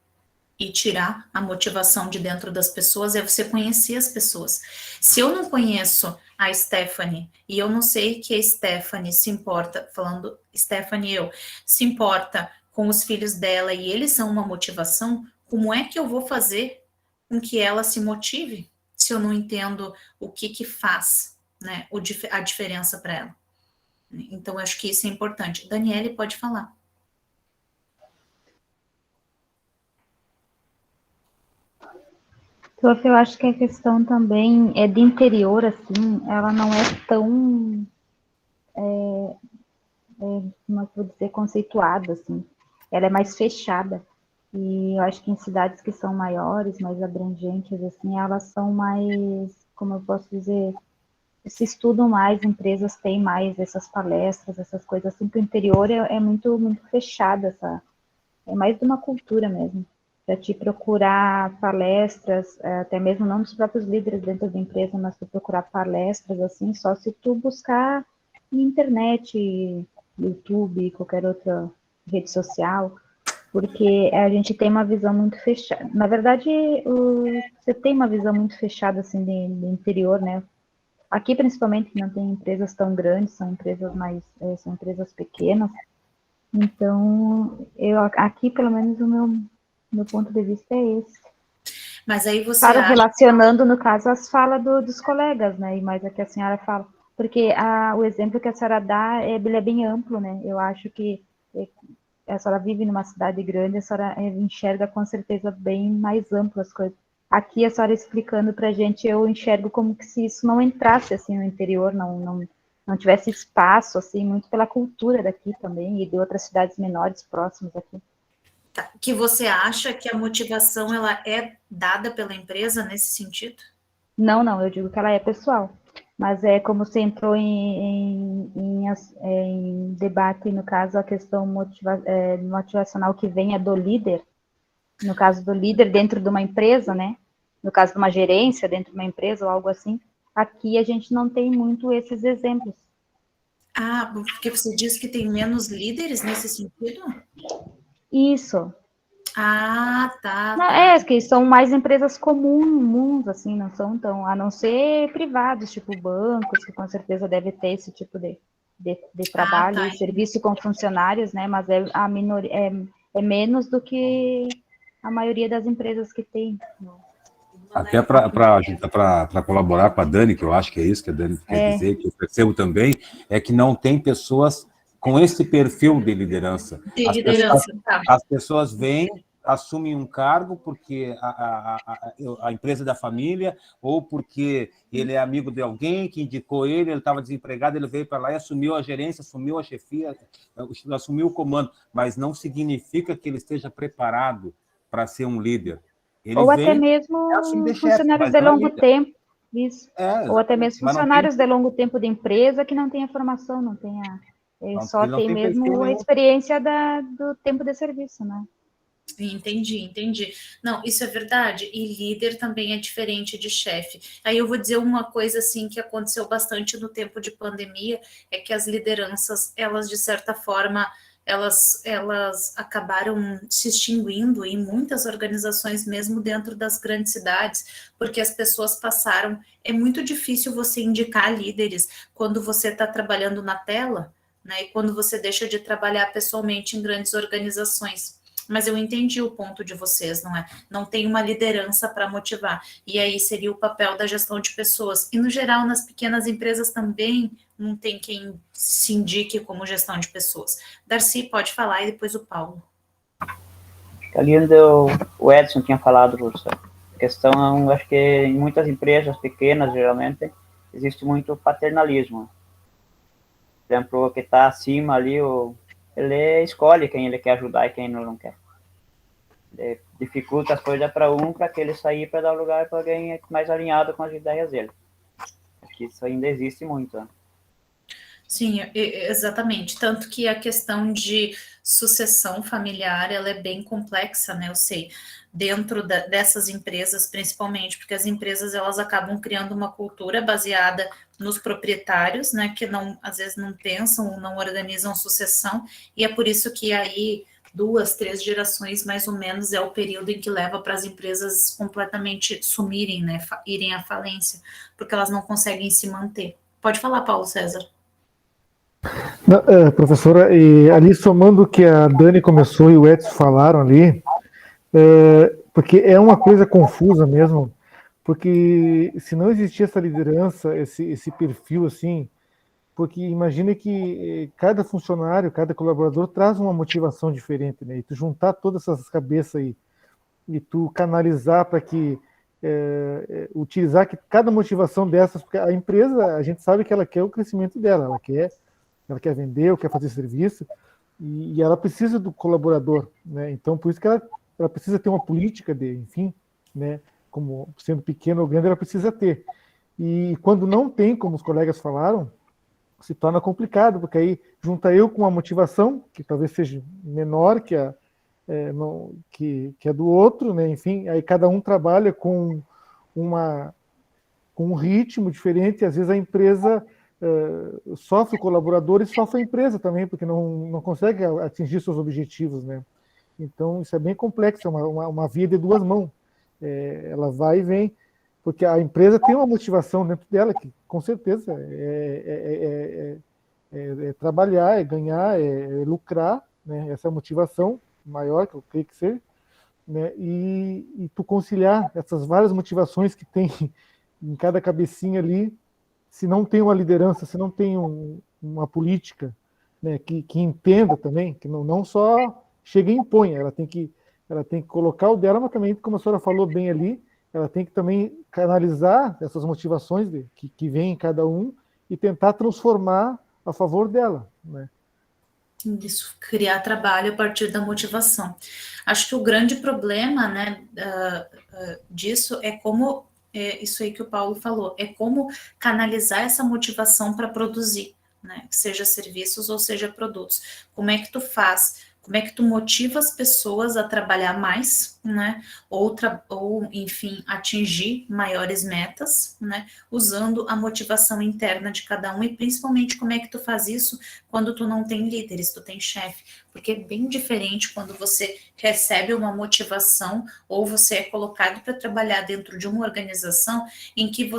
tirar a motivação de dentro das pessoas é você conhecer as pessoas. Se eu não conheço a Stephanie e eu não sei que a Stephanie se importa, falando Stephanie se importa com os filhos dela e eles são uma motivação, como é que eu vou fazer com que ela se motive se eu não entendo o que faz, né, a diferença para ela? Então, eu acho que isso é importante. Daniele, pode falar. Eu acho que a questão também é de interior, assim, ela não é tão, como é que eu vou dizer, conceituada, assim. Ela é mais fechada. E eu acho que em cidades que são maiores, mais abrangentes, assim, elas são mais, como eu posso dizer, se estudam mais, empresas têm mais essas palestras, essas coisas assim, que o interior é muito, muito fechado, é mais de uma cultura mesmo, para te procurar palestras, até mesmo não dos próprios líderes dentro da empresa, mas tu procurar palestras, assim, só se tu buscar na internet, YouTube, qualquer outra rede social, porque a gente tem uma visão muito fechada. Na verdade, você tem uma visão muito fechada, assim, de interior, né? Aqui, principalmente, não tem empresas tão grandes, são empresas são empresas pequenas. Então, aqui, pelo menos, o meu ponto de vista é esse. Mas aí você Claro, acha... relacionando, no caso, as falas dos colegas, né? E mais a que a senhora fala. Porque o exemplo que a senhora dá, ele é bem amplo, né? Eu acho que a senhora vive numa cidade grande, a senhora enxerga com certeza bem mais amplo as coisas. Aqui a senhora explicando para a gente, eu enxergo como que se isso não entrasse assim no interior, não tivesse espaço, assim, muito pela cultura daqui também e de outras cidades menores próximas aqui. Tá. Que você acha que a motivação ela é dada pela empresa nesse sentido? Não, eu digo que ela é pessoal. Mas é como você entrou em debate, no caso, a questão motivacional que venha do líder, no caso do líder dentro de uma empresa, né? No caso de uma gerência dentro de uma empresa ou algo assim, aqui a gente não tem muito esses exemplos. Ah, porque você diz que tem menos líderes nesse sentido? Isso. Ah, tá. Não, que são mais empresas comuns, assim, não são tão, a não ser privados, tipo bancos, que com certeza deve ter esse tipo de trabalho tá. e serviço com funcionários, né? Mas a minoria é menos do que a maioria das empresas que tem. Até para colaborar com a Dani, que eu acho que é isso que a Dani quer dizer, que eu percebo também, é que não tem pessoas com esse perfil de liderança. As pessoas vêm, assumem um cargo porque a empresa é da família, ou porque ele é amigo de alguém que indicou ele estava desempregado, ele veio para lá e assumiu a gerência, assumiu a chefia, assumiu o comando, mas não significa que ele esteja preparado para ser um líder. Ele ou vem, até mesmo funcionários de longo tempo, isso. Ou até mesmo funcionários de longo tempo de empresa que não tem a formação, não tem só tem mesmo a experiência do tempo de serviço, né? Entendi. Não, isso é verdade. E líder também é diferente de chefe. Aí eu vou dizer uma coisa assim que aconteceu bastante no tempo de pandemia, é que as lideranças, elas de certa forma, elas acabaram se extinguindo em muitas organizações, mesmo dentro das grandes cidades, porque as pessoas passaram... É muito difícil você indicar líderes quando você está trabalhando na tela, né? E quando você deixa de trabalhar pessoalmente em grandes organizações. Mas eu entendi o ponto de vocês, não é? Não tem uma liderança para motivar. E aí seria o papel da gestão de pessoas. E, no geral, nas pequenas empresas também não tem quem se indique como gestão de pessoas. Darcy, pode falar, e depois o Paulo. Ali onde o Edson tinha falado, professor, a questão, acho que em muitas empresas pequenas, geralmente, existe muito paternalismo. Por exemplo, o que está acima ali, ele escolhe quem ele quer ajudar e quem não quer. Ele dificulta as coisas para que ele sair para dar lugar para alguém mais alinhado com as ideias dele. Acho que isso ainda existe muito, né? Sim, exatamente. Tanto que a questão de sucessão familiar, ela é bem complexa, né? Eu sei, dentro dessas empresas, principalmente, porque as empresas, elas acabam criando uma cultura baseada nos proprietários, né? Que às vezes não pensam, não organizam sucessão, e é por isso que aí 2, 3 gerações, mais ou menos, é o período em que leva para as empresas completamente sumirem, né? Irem à falência, porque elas não conseguem se manter. Pode falar, Paulo César. Não, professora, e ali somando o que a Dani começou e o Edson falaram ali, porque é uma coisa confusa mesmo, porque se não existia essa liderança, esse perfil assim, porque imagina que cada funcionário, cada colaborador traz uma motivação diferente, né? E tu juntar todas essas cabeças aí, e tu canalizar para que utilizar que cada motivação dessas, porque a empresa, a gente sabe que ela quer o crescimento dela, ela quer vender, ou quer fazer serviço, e ela precisa do colaborador, né? Então, por isso que ela ela precisa ter uma política de, enfim, né, como sendo pequena ou grande, ela precisa ter. E quando não tem, como os colegas falaram, se torna complicado, porque aí junta eu com uma motivação, que talvez seja menor que a do outro, né? Enfim, aí cada um trabalha com um ritmo diferente, e às vezes a empresa sofre o colaborador e sofre a empresa também, porque não consegue atingir seus objetivos, né? Então, isso é bem complexo, é uma via de duas mãos. Ela vai e vem, porque a empresa tem uma motivação dentro dela, que com certeza é trabalhar, é ganhar, é lucrar, né? Essa é a motivação maior, que eu creio que seja, né? E tu conciliar essas várias motivações que tem em cada cabecinha ali, se não tem uma liderança, se não tem uma política, né, que entenda também, que não só chega e impõe, ela tem que colocar o dela, mas também, como a senhora falou bem ali, ela tem que também canalizar essas motivações que vêm em cada um e tentar transformar a favor dela, né? Isso, criar trabalho a partir da motivação. Acho que o grande problema, né, disso é como, isso aí que o Paulo falou, é como canalizar essa motivação para produzir, né, seja serviços ou seja produtos. Como é que tu faz? Como é que tu motiva as pessoas a trabalhar mais, né? Ou enfim, atingir maiores metas, né? Usando a motivação interna de cada um, e principalmente como é que tu faz isso quando tu não tem líderes, tu tem chefe. Porque é bem diferente quando você recebe uma motivação ou você é colocado para trabalhar dentro de uma organização em que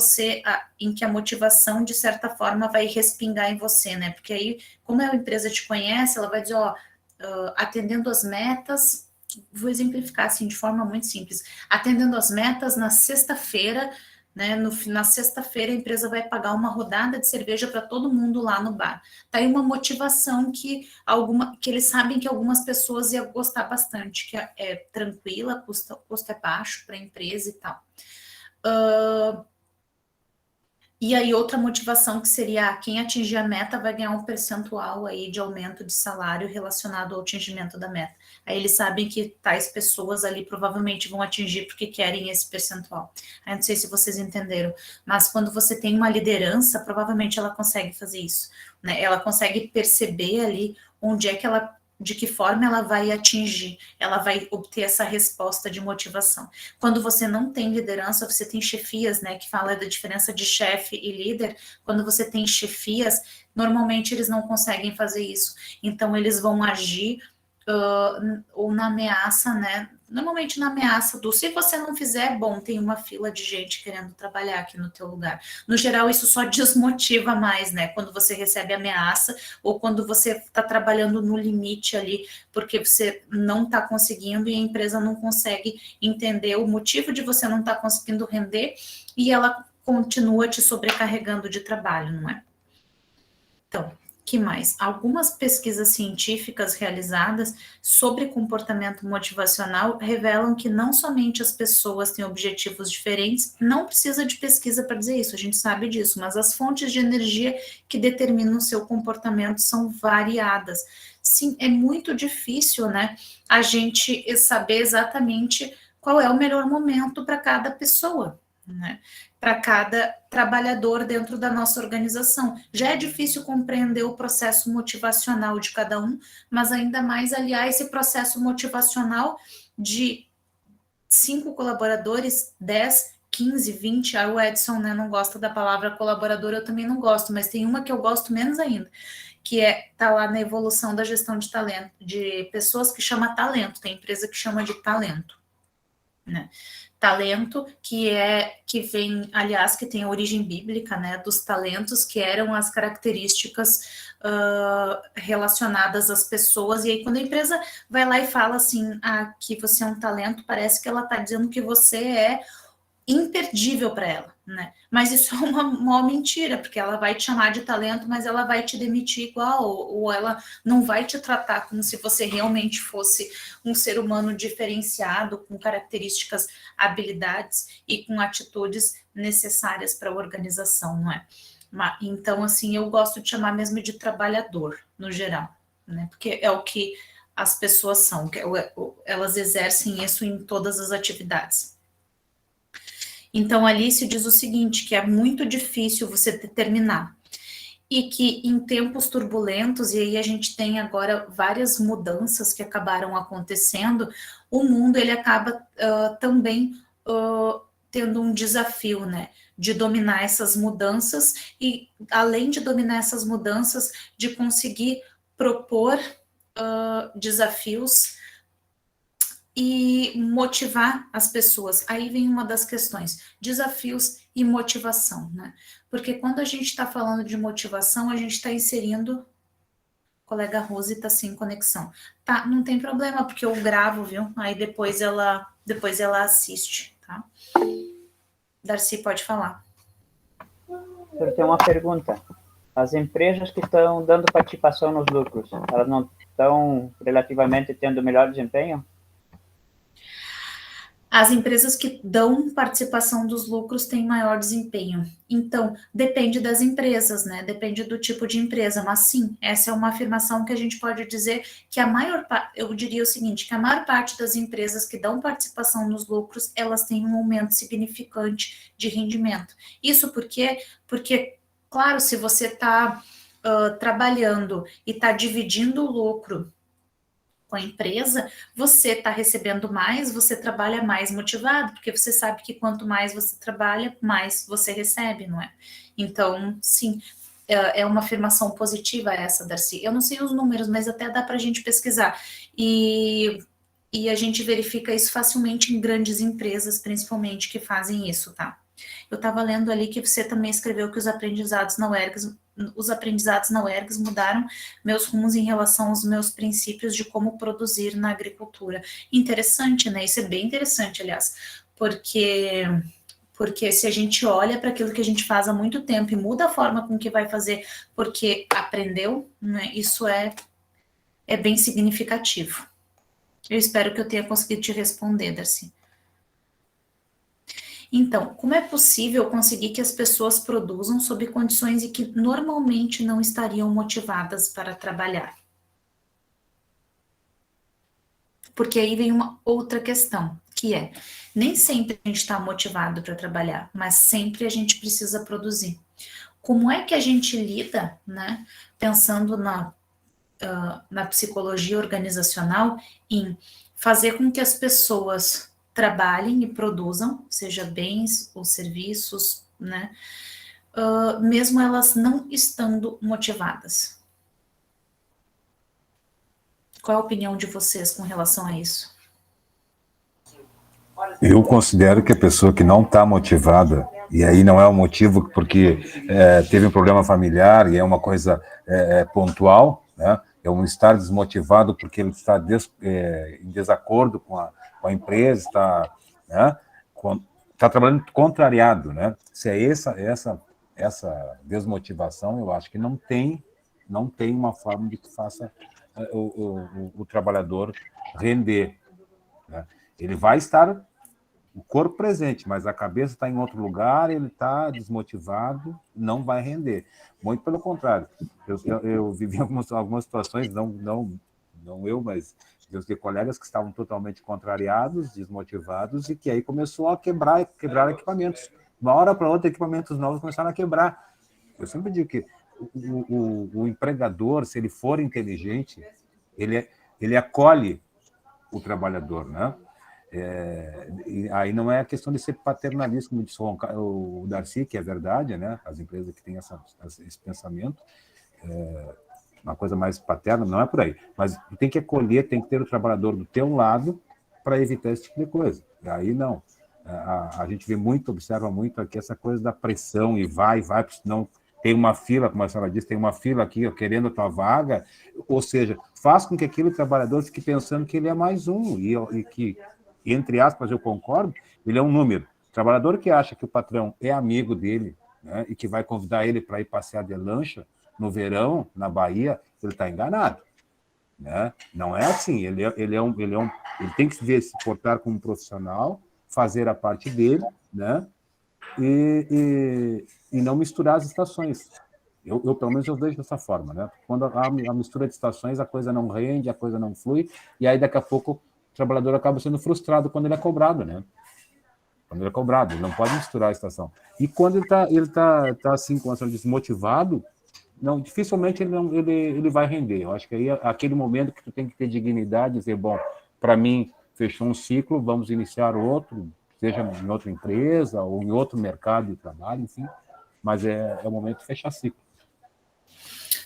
a motivação, de certa forma, vai respingar em você, né? Porque aí, como a empresa te conhece, ela vai dizer, atendendo as metas, vou exemplificar assim de forma muito simples, atendendo as metas na sexta-feira, né, na sexta-feira a empresa vai pagar uma rodada de cerveja para todo mundo lá no bar. Tá aí uma motivação que eles sabem que algumas pessoas iam gostar bastante, que é tranquila, custo é baixo para a empresa e tal. E aí outra motivação que seria quem atingir a meta vai ganhar um percentual aí de aumento de salário relacionado ao atingimento da meta. Aí eles sabem que tais pessoas ali provavelmente vão atingir porque querem esse percentual. Aí não sei se vocês entenderam, mas quando você tem uma liderança, provavelmente ela consegue fazer isso, né? Ela consegue perceber ali onde é que de que forma ela vai atingir, ela vai obter essa resposta de motivação. Quando você não tem liderança, você tem chefias, né, que fala da diferença de chefe e líder. Quando você tem chefias, normalmente eles não conseguem fazer isso, então eles vão agir ou na ameaça, né, normalmente na ameaça se você não fizer, bom, tem uma fila de gente querendo trabalhar aqui no teu lugar. No geral, isso só desmotiva mais, né, quando você recebe ameaça ou quando você está trabalhando no limite ali, porque você não está conseguindo e a empresa não consegue entender o motivo de você não estar conseguindo render e ela continua te sobrecarregando de trabalho, não é? Então, que mais? Algumas pesquisas científicas realizadas sobre comportamento motivacional revelam que não somente as pessoas têm objetivos diferentes, não precisa de pesquisa para dizer isso, a gente sabe disso, mas as fontes de energia que determinam o seu comportamento são variadas. Sim, é muito difícil, né, a gente saber exatamente qual é o melhor momento para cada pessoa, né? Para cada trabalhador dentro da nossa organização. Já é difícil compreender o processo motivacional de cada um, mas ainda mais aliar esse processo motivacional de 5 colaboradores, 10, 15, 20, o Edson, né, não gosta da palavra colaborador, eu também não gosto, mas tem uma que eu gosto menos ainda, que tá lá na evolução da gestão de talento, de pessoas que chama talento, tem empresa que chama de talento, né? Talento que vem, aliás, que tem a origem bíblica, né, dos talentos, que eram as características relacionadas às pessoas, e aí quando a empresa vai lá e fala assim, que você é um talento, parece que ela está dizendo que você é imperdível para ela, né? Mas isso é uma mentira, porque ela vai te chamar de talento, mas ela vai te demitir igual, ou ela não vai te tratar como se você realmente fosse um ser humano diferenciado, com características, habilidades e com atitudes necessárias para a organização, não é? Então, assim, eu gosto de chamar mesmo de trabalhador, no geral, né? Porque é o que as pessoas são, elas exercem isso em todas as atividades. Então, Alice diz o seguinte, que é muito difícil você determinar, e que em tempos turbulentos, e aí a gente tem agora várias mudanças que acabaram acontecendo, o mundo ele acaba também tendo um desafio, né, de dominar essas mudanças, e além de dominar essas mudanças, de conseguir propor desafios e motivar as pessoas. Aí vem uma das questões, desafios e motivação, né? Porque quando a gente está falando de motivação, a gente está inserindo... Colega Rose está sem conexão. Tá, não tem problema, porque eu gravo, viu? Aí depois ela assiste, tá? Darcy, pode falar. Eu tenho uma pergunta. As empresas que estão dando participação nos lucros, elas não estão relativamente tendo melhor desempenho? As empresas que dão participação dos lucros têm maior desempenho. Então, depende das empresas, né? Depende do tipo de empresa. Mas sim, essa é uma afirmação que a gente pode dizer que a maior parte, eu diria o seguinte, que a maior parte das empresas que dão participação nos lucros, elas têm um aumento significante de rendimento. Isso porque, claro, se você está trabalhando e está dividindo o lucro com a empresa, você está recebendo mais, você trabalha mais motivado, porque você sabe que quanto mais você trabalha, mais você recebe, não é? Então, sim, é uma afirmação positiva essa, Darcy. Eu não sei os números, mas até dá para a gente pesquisar. E a gente verifica isso facilmente em grandes empresas, principalmente, que fazem isso, tá? Eu estava lendo ali que você também escreveu que os aprendizados na UERGS mudaram meus rumos em relação aos meus princípios de como produzir na agricultura. Interessante, né? Isso é bem interessante, aliás, porque se a gente olha para aquilo que a gente faz há muito tempo e muda a forma com que vai fazer porque aprendeu, né? Isso é bem significativo. Eu espero que eu tenha conseguido te responder, Darcy. Então, como é possível conseguir que as pessoas produzam sob condições em que normalmente não estariam motivadas para trabalhar? Porque aí vem uma outra questão, que é, nem sempre a gente está motivado para trabalhar, mas sempre a gente precisa produzir. Como é que a gente lida, né, pensando na psicologia organizacional, em fazer com que as pessoas trabalhem e produzam, seja bens ou serviços, né? Mesmo elas não estando motivadas. Qual é a opinião de vocês com relação a isso? Eu considero que a pessoa que não está motivada, e aí não é um motivo porque teve um problema familiar e é uma coisa pontual, né? É um estar desmotivado porque ele está em desacordo com a empresa, está, né, está trabalhando contrariado, né? Se é essa desmotivação, eu acho que não tem uma forma de que faça o trabalhador render, né? Ele vai estar o corpo presente, mas a cabeça está em outro lugar, ele está desmotivado, não vai render. Muito pelo contrário. Eu vivi algumas situações, não eu, mas eu tenho colegas que estavam totalmente contrariados, desmotivados, e que aí começou a quebrar equipamentos. De uma hora para outra, equipamentos novos começaram a quebrar. Eu sempre digo que o empregador, se ele for inteligente, ele acolhe o trabalhador, né? E aí não é a questão de ser paternalista, como disse o Darcy, que é verdade, né? As empresas que têm esse pensamento, uma coisa mais paterna, não é por aí. Mas tem que acolher, tem que ter o trabalhador do teu lado para evitar esse tipo de coisa. E aí não. A gente observa muito aqui essa coisa da pressão e vai, porque senão tem uma fila, como a senhora disse, tem uma fila aqui querendo a tua vaga, ou seja, faz com que aquele trabalhador fique pensando que ele é mais um, e que, entre aspas, eu concordo, ele é um número. O trabalhador que acha que o patrão é amigo dele, né, e que vai convidar ele para ir passear de lancha no verão, na Bahia, ele está enganado, né? Não é assim, ele tem que se portar como profissional, fazer a parte dele, né? E não misturar as estações, Eu pelo menos, eu vejo dessa forma, né? Quando há a mistura de estações, a coisa não rende, a coisa não flui, e aí daqui a pouco o trabalhador acaba sendo frustrado quando ele é cobrado, né? Quando ele é cobrado, ele não pode misturar a estação. E quando ele tá assim, com essa desmotivado, não, dificilmente ele vai render. Eu acho que aí é aquele momento que tu tem que ter dignidade e dizer, bom, para mim, fechou um ciclo, vamos iniciar outro, seja em outra empresa ou em outro mercado de trabalho, enfim, mas é o momento de fechar ciclo.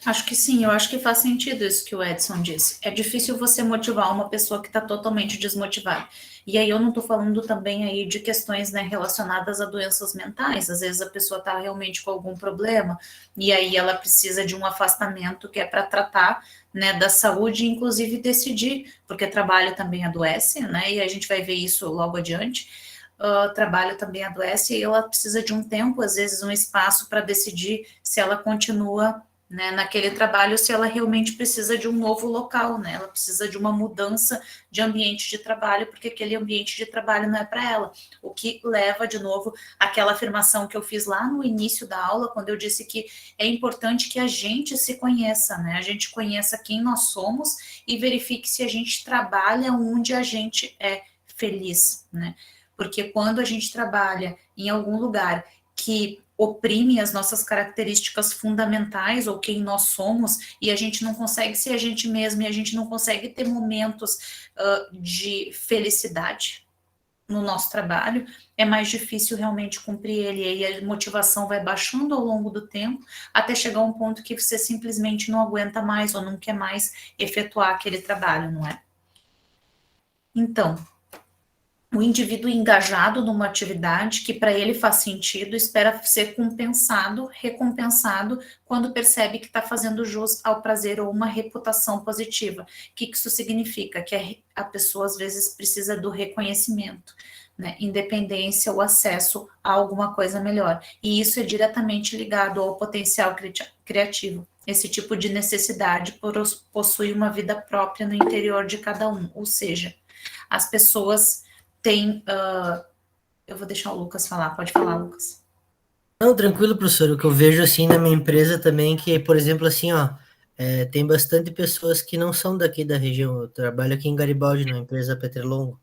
Acho que sim, eu acho que faz sentido isso que o Edson disse. É difícil você motivar uma pessoa que está totalmente desmotivada. E aí eu não estou falando também aí de questões, né, relacionadas a doenças mentais. Às vezes a pessoa está realmente com algum problema e aí ela precisa de um afastamento que é para tratar, né, da saúde, inclusive decidir, porque trabalho também adoece, né, e a gente vai ver isso logo adiante. Trabalho também adoece e ela precisa de um tempo, às vezes um espaço para decidir se ela continua, né, naquele trabalho, se ela realmente precisa de um novo local, né, ela precisa de uma mudança de ambiente de trabalho, porque aquele ambiente de trabalho não é para ela, o que leva, de novo, àquela afirmação que eu fiz lá no início da aula, quando eu disse que é importante que a gente se conheça, né, a gente conheça quem nós somos e verifique se a gente trabalha onde a gente é feliz, né, porque quando a gente trabalha em algum lugar que oprime as nossas características fundamentais ou quem nós somos, e a gente não consegue ser a gente mesmo, e a gente não consegue ter momentos de felicidade no nosso trabalho, é mais difícil realmente cumprir ele, e aí a motivação vai baixando ao longo do tempo, até chegar a um ponto que você simplesmente não aguenta mais, ou não quer mais efetuar aquele trabalho, não é? Então, o indivíduo engajado numa atividade que para ele faz sentido, espera ser recompensado quando percebe que está fazendo jus ao prazer ou uma reputação positiva. O que isso significa? Que a pessoa às vezes precisa do reconhecimento, né? Independência ou acesso a alguma coisa melhor. E isso é diretamente ligado ao potencial criativo. Esse tipo de necessidade possui uma vida própria no interior de cada um, ou seja, as pessoas tem, eu vou deixar o Lucas falar, pode falar, Lucas. Não, tranquilo, professor, o que eu vejo assim na minha empresa também, que, por exemplo, assim, ó, tem bastante pessoas que não são daqui da região, eu trabalho aqui em Garibaldi, na empresa Petrolongo,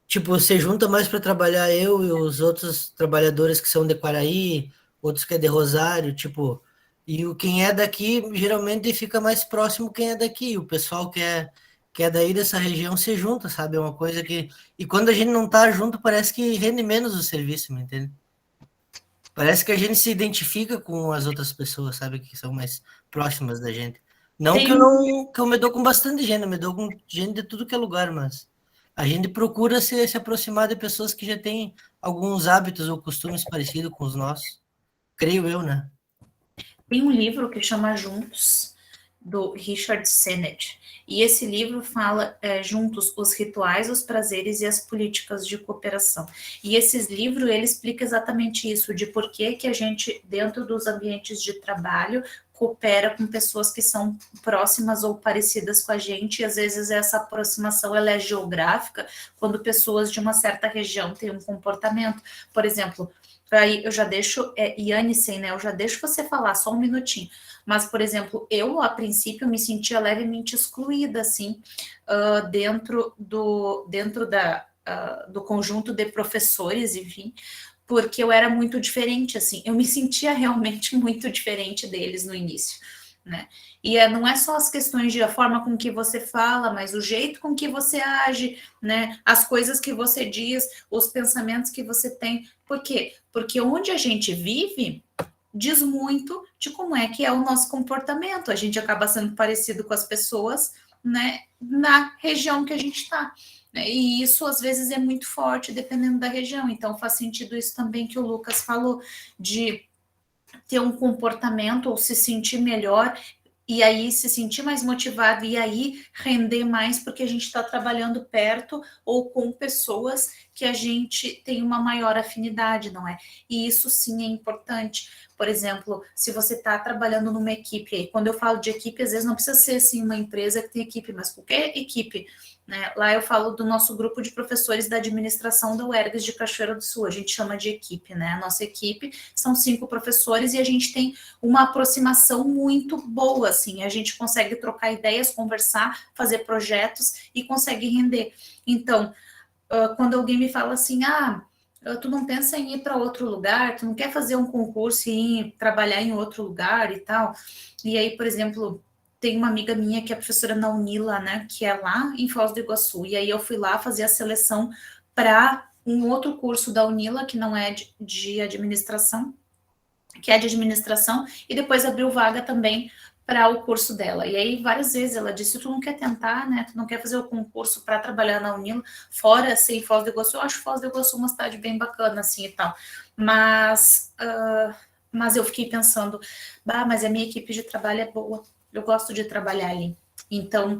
tipo, você junta mais para trabalhar eu e os outros trabalhadores que são de Quaraí, outros que é de Rosário, tipo, e quem é daqui geralmente fica mais próximo quem é daqui, o pessoal que é daí dessa região se junta, sabe? É uma coisa que... E quando a gente não tá junto, parece que rende menos o serviço, me entende? Parece que a gente se identifica com as outras pessoas, sabe? Que são mais próximas da gente. Não que eu me dou com bastante gente, eu me dou com gente de tudo que é lugar, mas a gente procura se aproximar de pessoas que já têm alguns hábitos ou costumes parecidos com os nossos. Creio eu, né? Tem um livro que chama Juntos, do Richard Sennett. E esse livro fala juntos os rituais, os prazeres e as políticas de cooperação. E esse livro, ele explica exatamente isso, de por que a gente, dentro dos ambientes de trabalho, coopera com pessoas que são próximas ou parecidas com a gente, e às vezes essa aproximação ela é geográfica, quando pessoas de uma certa região têm um comportamento. Por exemplo, aí eu já deixo, Yannisen, né, eu já deixo você falar só um minutinho, mas, por exemplo, eu, a princípio, me sentia levemente excluída, assim, dentro do conjunto de professores, enfim, porque eu era muito diferente, assim, eu me sentia realmente muito diferente deles no início, né? E não é só as questões de a forma com que você fala, mas o jeito com que você age, né? As coisas que você diz, os pensamentos que você tem. Por quê? Porque onde a gente vive diz muito de como é que é o nosso comportamento. A gente acaba sendo parecido com as pessoas, né, na região que a gente está. E isso, às vezes, é muito forte, dependendo da região. Então, faz sentido isso também que o Lucas falou, de ter um comportamento ou se sentir melhor, e aí se sentir mais motivado, e aí render mais, porque a gente está trabalhando perto ou com pessoas que a gente tem uma maior afinidade, não é? E isso sim é importante. Por exemplo, se você está trabalhando numa equipe, aí, quando eu falo de equipe, às vezes não precisa ser assim, uma empresa que tem equipe, mas qualquer equipe, né? Lá eu falo do nosso grupo de professores da administração da UERGS de Cachoeira do Sul, a gente chama de equipe, né? A nossa equipe são 5 professores e a gente tem uma aproximação muito boa, assim, a gente consegue trocar ideias, conversar, fazer projetos e consegue render. Então, quando alguém me fala assim, tu não pensa em ir para outro lugar, tu não quer fazer um concurso e ir trabalhar em outro lugar e tal, e aí, por exemplo, tem uma amiga minha que é professora na Unila, né, que é lá em Foz do Iguaçu, e aí eu fui lá fazer a seleção para um outro curso da Unila, que não é de administração, que é de administração, e depois abriu vaga também para o curso dela. E aí, várias vezes ela disse, tu não quer tentar, né, tu não quer fazer o concurso para trabalhar na Unila, fora ser em Foz do Iguaçu, eu acho Foz do Iguaçu uma cidade bem bacana, assim, e tal. Mas eu fiquei pensando, mas a minha equipe de trabalho é boa, eu gosto de trabalhar ali. Então,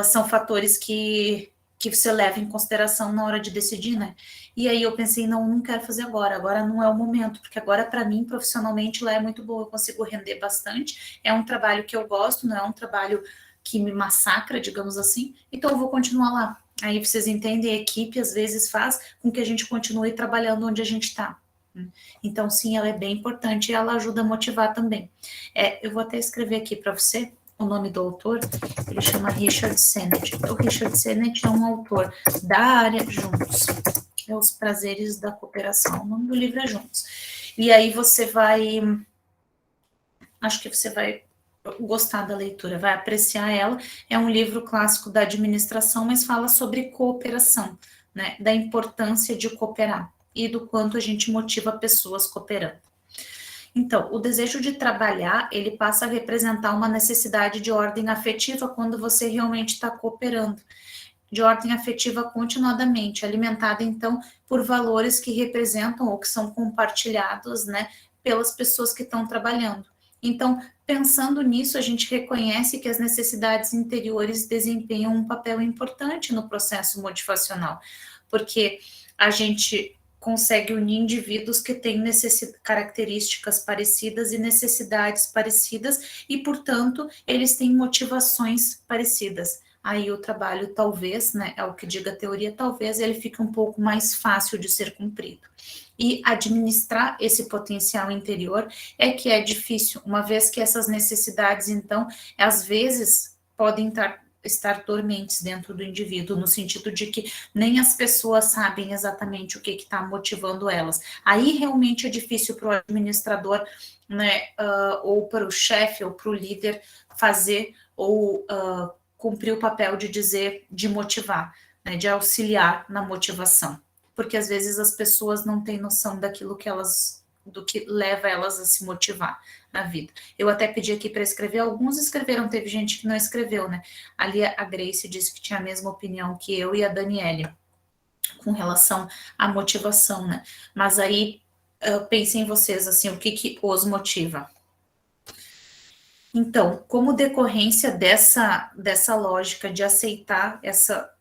são fatores que você leva em consideração na hora de decidir, né? E aí eu pensei, não quero fazer agora não é o momento, porque agora para mim, profissionalmente, lá é muito bom, eu consigo render bastante, é um trabalho que eu gosto, não é um trabalho que me massacra, digamos assim, então eu vou continuar lá. Aí vocês entendem, a equipe às vezes faz com que a gente continue trabalhando onde a gente está. Então, sim, ela é bem importante e ela ajuda a motivar também. Eu vou até escrever aqui para você o nome do autor, ele chama Richard Sennett. O Richard Sennett é um autor da área Juntos, é Os Prazeres da Cooperação, o nome do livro é Juntos. E aí você vai, acho que você vai gostar da leitura, vai apreciar ela, é um livro clássico da administração, mas fala sobre cooperação, né, da importância de cooperar e do quanto a gente motiva pessoas cooperando. Então, o desejo de trabalhar, ele passa a representar uma necessidade de ordem afetiva quando você realmente está cooperando, de ordem afetiva continuadamente, alimentada, então, por valores que representam ou que são compartilhados, né, pelas pessoas que estão trabalhando. Então, pensando nisso, a gente reconhece que as necessidades interiores desempenham um papel importante no processo motivacional, porque a gente consegue unir indivíduos que têm características parecidas e necessidades parecidas e, portanto, eles têm motivações parecidas. Aí o trabalho talvez, né, é o que diga a teoria, talvez ele fique um pouco mais fácil de ser cumprido. E administrar esse potencial interior é que é difícil, uma vez que essas necessidades, então, às vezes podem estar dormentes dentro do indivíduo, no sentido de que nem as pessoas sabem exatamente o que está motivando elas. Aí realmente é difícil para o administrador, né, ou para o chefe, ou para o líder fazer ou cumprir o papel de dizer, de motivar, né, de auxiliar na motivação. Porque às vezes as pessoas não têm noção daquilo que do que leva elas a se motivar na vida. Eu até pedi aqui para escrever, alguns escreveram, teve gente que não escreveu, né? Ali a Grace disse que tinha a mesma opinião que eu e a Daniele com relação à motivação, né? Mas aí pensem em vocês, assim, o que os motiva? Então, como decorrência dessa lógica de aceitar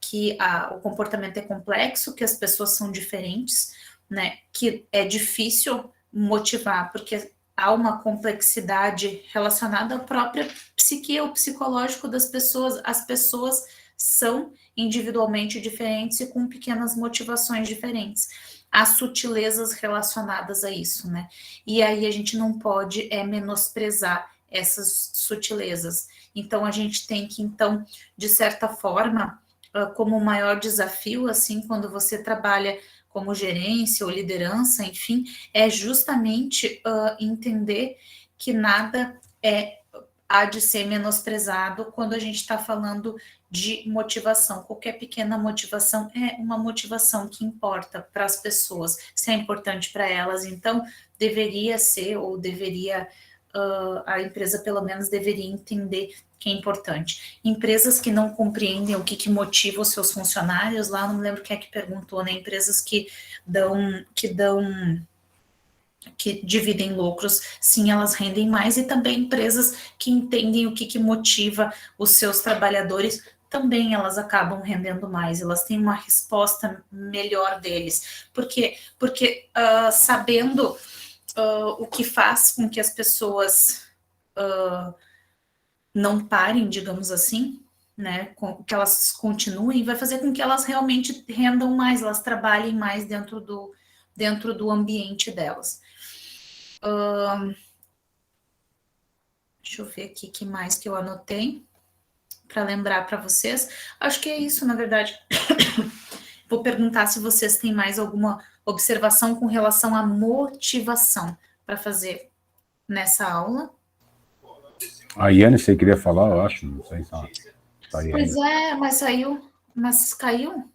que o comportamento é complexo, que as pessoas são diferentes, né? Que é difícil motivar, porque há uma complexidade relacionada à própria psique ou psicológico das pessoas. As pessoas são individualmente diferentes e com pequenas motivações diferentes. Há sutilezas relacionadas a isso, né? E aí a gente não pode menosprezar essas sutilezas. Então, a gente tem que, então, de certa forma, como maior desafio, assim, quando você trabalha como gerência ou liderança, enfim, é justamente entender que nada há de ser menosprezado quando a gente está falando de motivação. Qualquer pequena motivação é uma motivação que importa para as pessoas, se é importante para elas, então deveria ser, ou deveria, a empresa pelo menos deveria entender que é importante. Empresas que não compreendem o que motiva os seus funcionários, lá não me lembro quem é que perguntou, né? Empresas que dividem lucros, sim, elas rendem mais, e também empresas que entendem o que motiva os seus trabalhadores também elas acabam rendendo mais, elas têm uma resposta melhor deles. Por quê? Porque sabendo o que faz com que as pessoas não parem, digamos assim, né, que elas continuem, vai fazer com que elas realmente rendam mais, elas trabalhem mais dentro do ambiente delas. Deixa eu ver aqui o que mais que eu anotei para lembrar para vocês. Acho que é isso, na verdade. Vou perguntar se vocês têm mais alguma observação com relação à motivação para fazer nessa aula. A Iane, você queria falar, eu acho, não sei se tá aí. Pois é, mas saiu, mas caiu?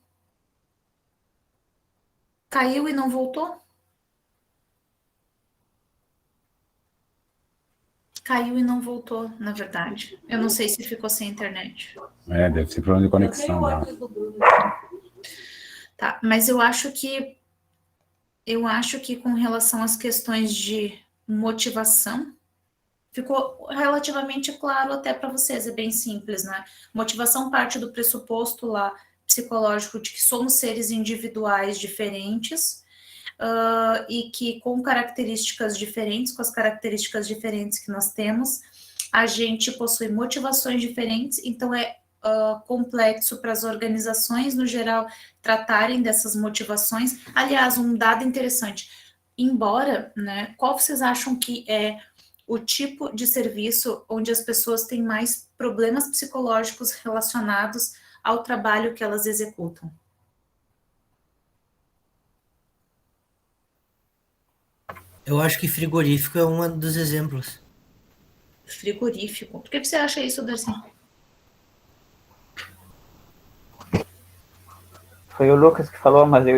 Caiu e não voltou? Caiu e não voltou, na verdade. Eu não sei se ficou sem internet. Deve ser problema de conexão. Né? Tá, mas eu acho que com relação às questões de motivação, ficou relativamente claro até para vocês, é bem simples, né? Motivação parte do pressuposto lá psicológico de que somos seres individuais diferentes, e que com características diferentes, com as características diferentes que nós temos, a gente possui motivações diferentes, então é complexo para as organizações, no geral, tratarem dessas motivações. Aliás, um dado interessante, embora, né, qual vocês acham que é o tipo de serviço onde as pessoas têm mais problemas psicológicos relacionados ao trabalho que elas executam? Eu acho que frigorífico é um dos exemplos. Frigorífico. Por que você acha isso, Darcy? Foi o Lucas que falou, mas eu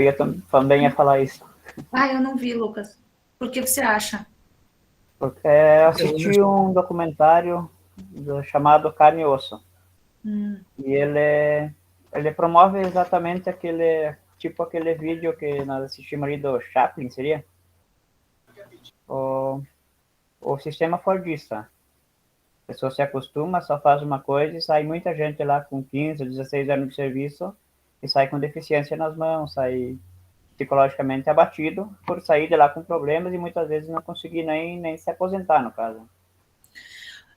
também ia falar isso. Eu não vi, Lucas. Por que você acha? Porque eu assisti um documentário chamado Carne e Osso. E ele promove exatamente aquele vídeo que nós assistimos ali do Chaplin, seria? O sistema fordista. A pessoa se acostuma, só faz uma coisa e sai muita gente lá com 15, 16 anos de serviço e sai com deficiência nas mãos, sai psicologicamente abatido por sair de lá com problemas e muitas vezes não conseguir nem se aposentar, no caso.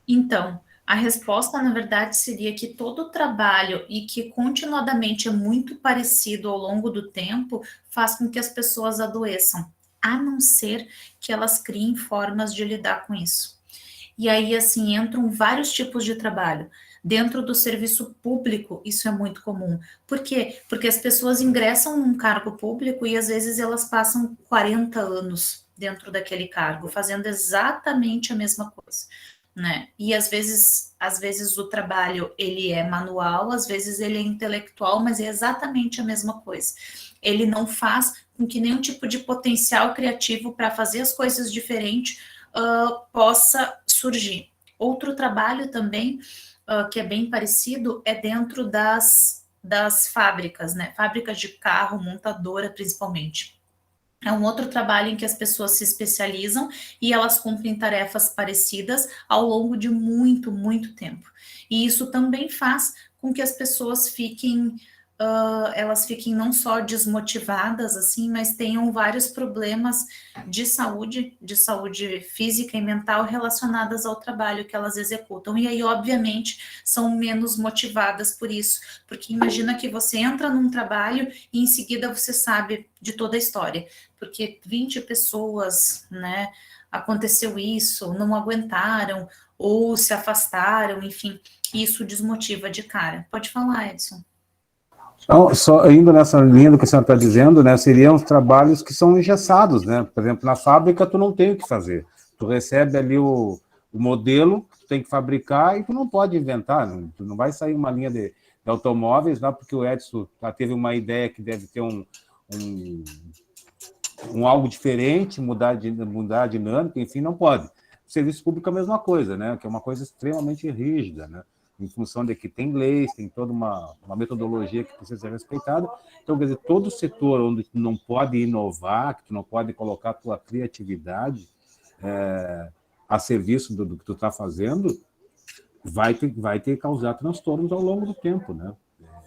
Então, a resposta, na verdade, seria que todo trabalho e que continuadamente é muito parecido ao longo do tempo faz com que as pessoas adoeçam, a não ser que elas criem formas de lidar com isso. E aí, assim, entram vários tipos de trabalho. Dentro do serviço público, isso é muito comum. Por quê? Porque as pessoas ingressam num cargo público e, às vezes, elas passam 40 anos dentro daquele cargo, fazendo exatamente a mesma coisa, né? E, às vezes o trabalho, ele é manual, às vezes ele é intelectual, mas é exatamente a mesma coisa. Ele não faz com que nenhum tipo de potencial criativo para fazer as coisas diferentes possa surgir. Outro trabalho também, que é bem parecido, é dentro das fábricas, né? Fábricas de carro, montadora principalmente. É um outro trabalho em que as pessoas se especializam e elas cumprem tarefas parecidas ao longo de muito, muito tempo. E isso também faz com que as pessoas fiquem não só desmotivadas, assim, mas tenham vários problemas de saúde física e mental relacionadas ao trabalho que elas executam. E aí, obviamente, são menos motivadas por isso, porque imagina que você entra num trabalho e em seguida você sabe de toda a história, porque 20 pessoas, né, aconteceu isso, não aguentaram, ou se afastaram, enfim, isso desmotiva de cara. Pode falar, Edson. Então, só indo nessa linha do que a senhora está dizendo, né, seriam os trabalhos que são engessados, né? Por exemplo, na fábrica tu não tem o que fazer. Tu recebe ali o modelo, tu tem que fabricar e tu não pode inventar. Tu não vai sair uma linha de automóveis lá, porque o Edson teve uma ideia que deve ter um algo diferente, mudar a dinâmica, enfim, não pode. O serviço público é a mesma coisa, né? Que é uma coisa extremamente rígida, né? Em função de que tem leis, tem toda uma metodologia que precisa ser respeitada. Então, quer dizer, todo setor onde tu não pode inovar, que tu não pode colocar a tua criatividade a serviço do que tu está fazendo, vai ter causar transtornos ao longo do tempo, né?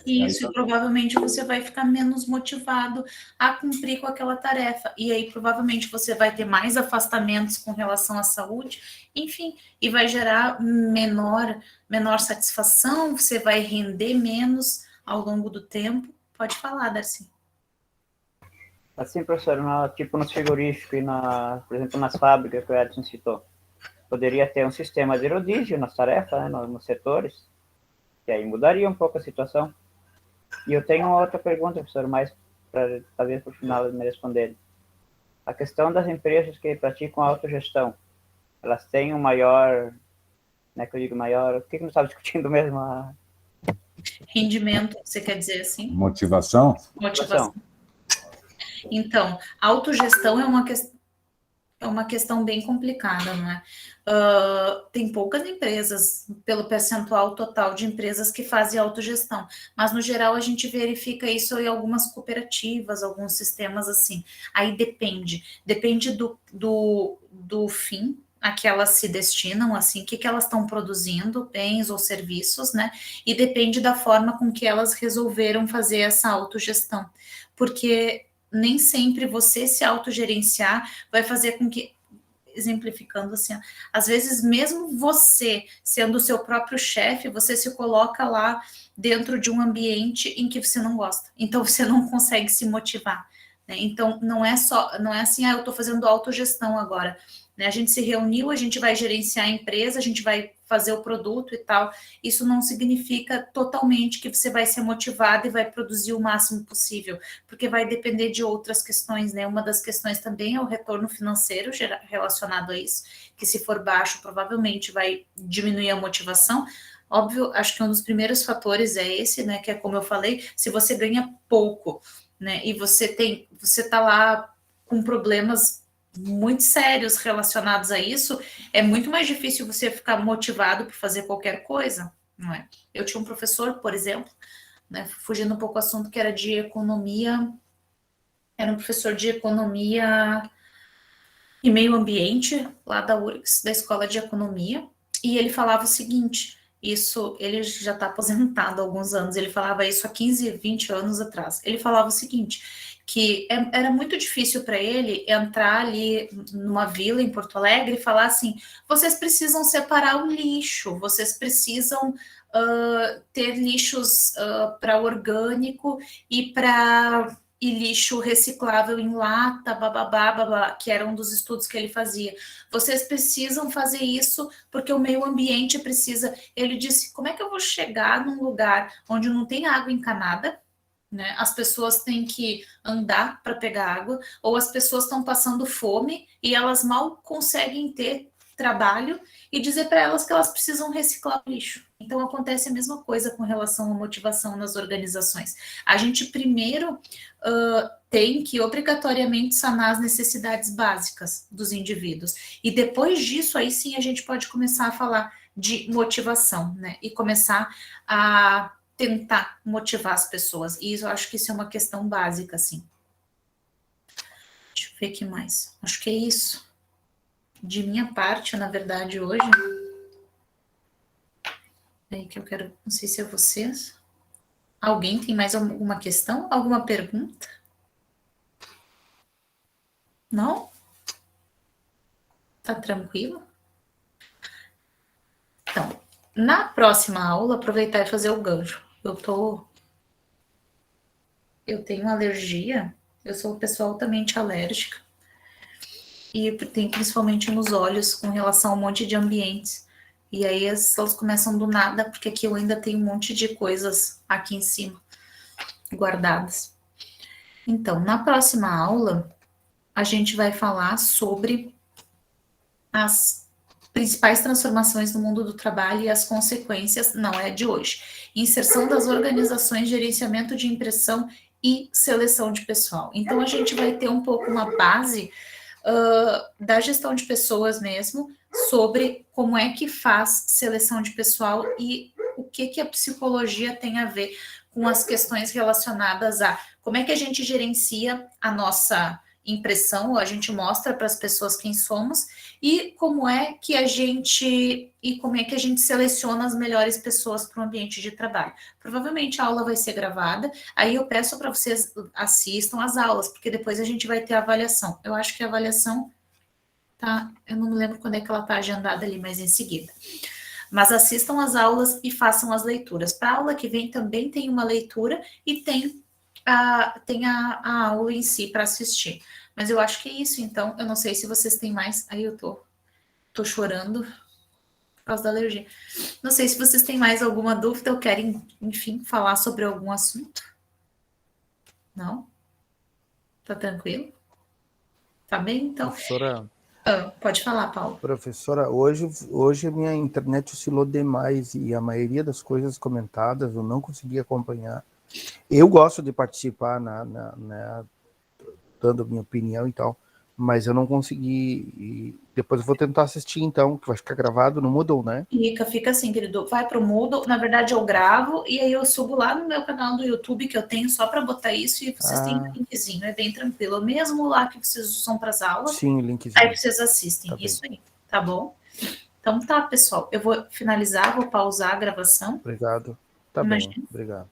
Isso, e provavelmente você vai ficar menos motivado a cumprir com aquela tarefa. E aí, provavelmente, você vai ter mais afastamentos com relação à saúde, enfim, e vai gerar menor satisfação, você vai render menos ao longo do tempo. Pode falar, Darcy. Assim, professor, tipo nos frigoríficos e, por exemplo, nas fábricas que o Edson citou, poderia ter um sistema de rodízio nas tarefas, né, nos setores, que aí mudaria um pouco a situação. E eu tenho uma outra pergunta, professor, mais para talvez para o final me responder. A questão das empresas que praticam autogestão, elas têm um maior, né, que eu digo maior, o que nós estamos discutindo mesmo? Rendimento, você quer dizer assim? Motivação? Motivação. Então, autogestão é uma questão bem complicada, né? Tem poucas empresas, pelo percentual total de empresas que fazem autogestão, mas no geral a gente verifica isso em algumas cooperativas, alguns sistemas assim. Aí depende do fim a que elas se destinam, assim, o que elas estão produzindo, bens ou serviços, né? E depende da forma com que elas resolveram fazer essa autogestão, porque nem sempre você se autogerenciar vai fazer com que, exemplificando assim, às vezes mesmo você sendo o seu próprio chefe, você se coloca lá dentro de um ambiente em que você não gosta, então você não consegue se motivar, né? Então não é assim, eu estou fazendo autogestão agora, né? A gente se reuniu, a gente vai gerenciar a empresa, a gente vai fazer o produto e tal, isso não significa totalmente que você vai ser motivado e vai produzir o máximo possível, porque vai depender de outras questões, né? Uma das questões também é o retorno financeiro relacionado a isso, que se for baixo, provavelmente vai diminuir a motivação. Óbvio, acho que um dos primeiros fatores é esse, né? Que é como eu falei, se você ganha pouco, né? E você tá lá com problemas muito sérios relacionados a isso, é muito mais difícil você ficar motivado por fazer qualquer coisa, não é? Eu tinha um professor, por exemplo, né, fugindo um pouco do assunto, que era de economia, era um professor de economia e meio ambiente, lá da URGS, da Escola de Economia, e ele falava o seguinte, ele já está aposentado há alguns anos, ele falava isso há 15, 20 anos atrás, ele falava o seguinte, que era muito difícil para ele entrar ali numa vila em Porto Alegre e falar assim, vocês precisam separar o lixo, vocês precisam ter lixos para orgânico e lixo reciclável em lata, bababá, que era um dos estudos que ele fazia. Vocês precisam fazer isso porque o meio ambiente precisa. Ele disse, como é que eu vou chegar num lugar onde não tem água encanada, né? As pessoas têm que andar para pegar água, ou as pessoas estão passando fome e elas mal conseguem ter trabalho, e dizer para elas que elas precisam reciclar o lixo. Então acontece a mesma coisa com relação à motivação nas organizações. A gente primeiro tem que obrigatoriamente sanar as necessidades básicas dos indivíduos, e depois disso aí sim a gente pode começar a falar de motivação, né? E começar a tentar motivar as pessoas. E eu acho que isso é uma questão básica, assim. Deixa eu ver o que mais. Acho que é isso. De minha parte, na verdade, hoje. É aí que eu quero. Não sei se é vocês. Alguém tem mais alguma questão? Alguma pergunta? Não? Tá tranquilo? Então, na próxima aula, aproveitar e fazer o gancho. Eu tenho alergia, eu sou uma pessoa altamente alérgica, e tem principalmente nos olhos, com relação a um monte de ambientes, e aí elas começam do nada, porque aqui eu ainda tenho um monte de coisas aqui em cima, guardadas. Então, na próxima aula, a gente vai falar sobre as principais transformações no mundo do trabalho e as consequências, não é de hoje. Inserção das organizações, gerenciamento de impressão e seleção de pessoal. Então, a gente vai ter um pouco uma base da gestão de pessoas mesmo, sobre como é que faz seleção de pessoal e o que a psicologia tem a ver com as questões relacionadas a como é que a gente gerencia a nossa impressão, a gente mostra para as pessoas quem somos e como é que a gente seleciona as melhores pessoas para o ambiente de trabalho. Provavelmente a aula vai ser gravada, aí eu peço para vocês assistam às aulas, porque depois a gente vai ter a avaliação. Eu acho que a avaliação tá, eu não me lembro quando é que ela está agendada ali, mas em seguida. Mas assistam às aulas e façam as leituras. Para a aula que vem também tem uma leitura e tem a aula em si para assistir. Mas eu acho que é isso, então. Eu não sei se vocês têm mais. Aí eu tô chorando por causa da alergia. Não sei se vocês têm mais alguma dúvida ou querem, enfim, falar sobre algum assunto. Não? Tá tranquilo? Tá bem, então? Professora, pode falar, Paulo. Professora, hoje a minha internet oscilou demais e a maioria das coisas comentadas eu não consegui acompanhar. Eu gosto de participar, dando minha opinião e tal, mas eu não consegui. E depois eu vou tentar assistir, então, que vai ficar gravado no Moodle, né? Fica assim, querido. Vai para o Moodle. Na verdade, eu gravo e aí eu subo lá no meu canal do YouTube, que eu tenho só para botar isso, e vocês têm um linkzinho, é bem tranquilo. Mesmo lá que vocês usam para as aulas. Sim, linkzinho. Aí vocês assistem. Tá isso bem. Aí, tá bom? Então tá, pessoal. Eu vou finalizar, vou pausar a gravação. Obrigado. Tá bem, obrigado.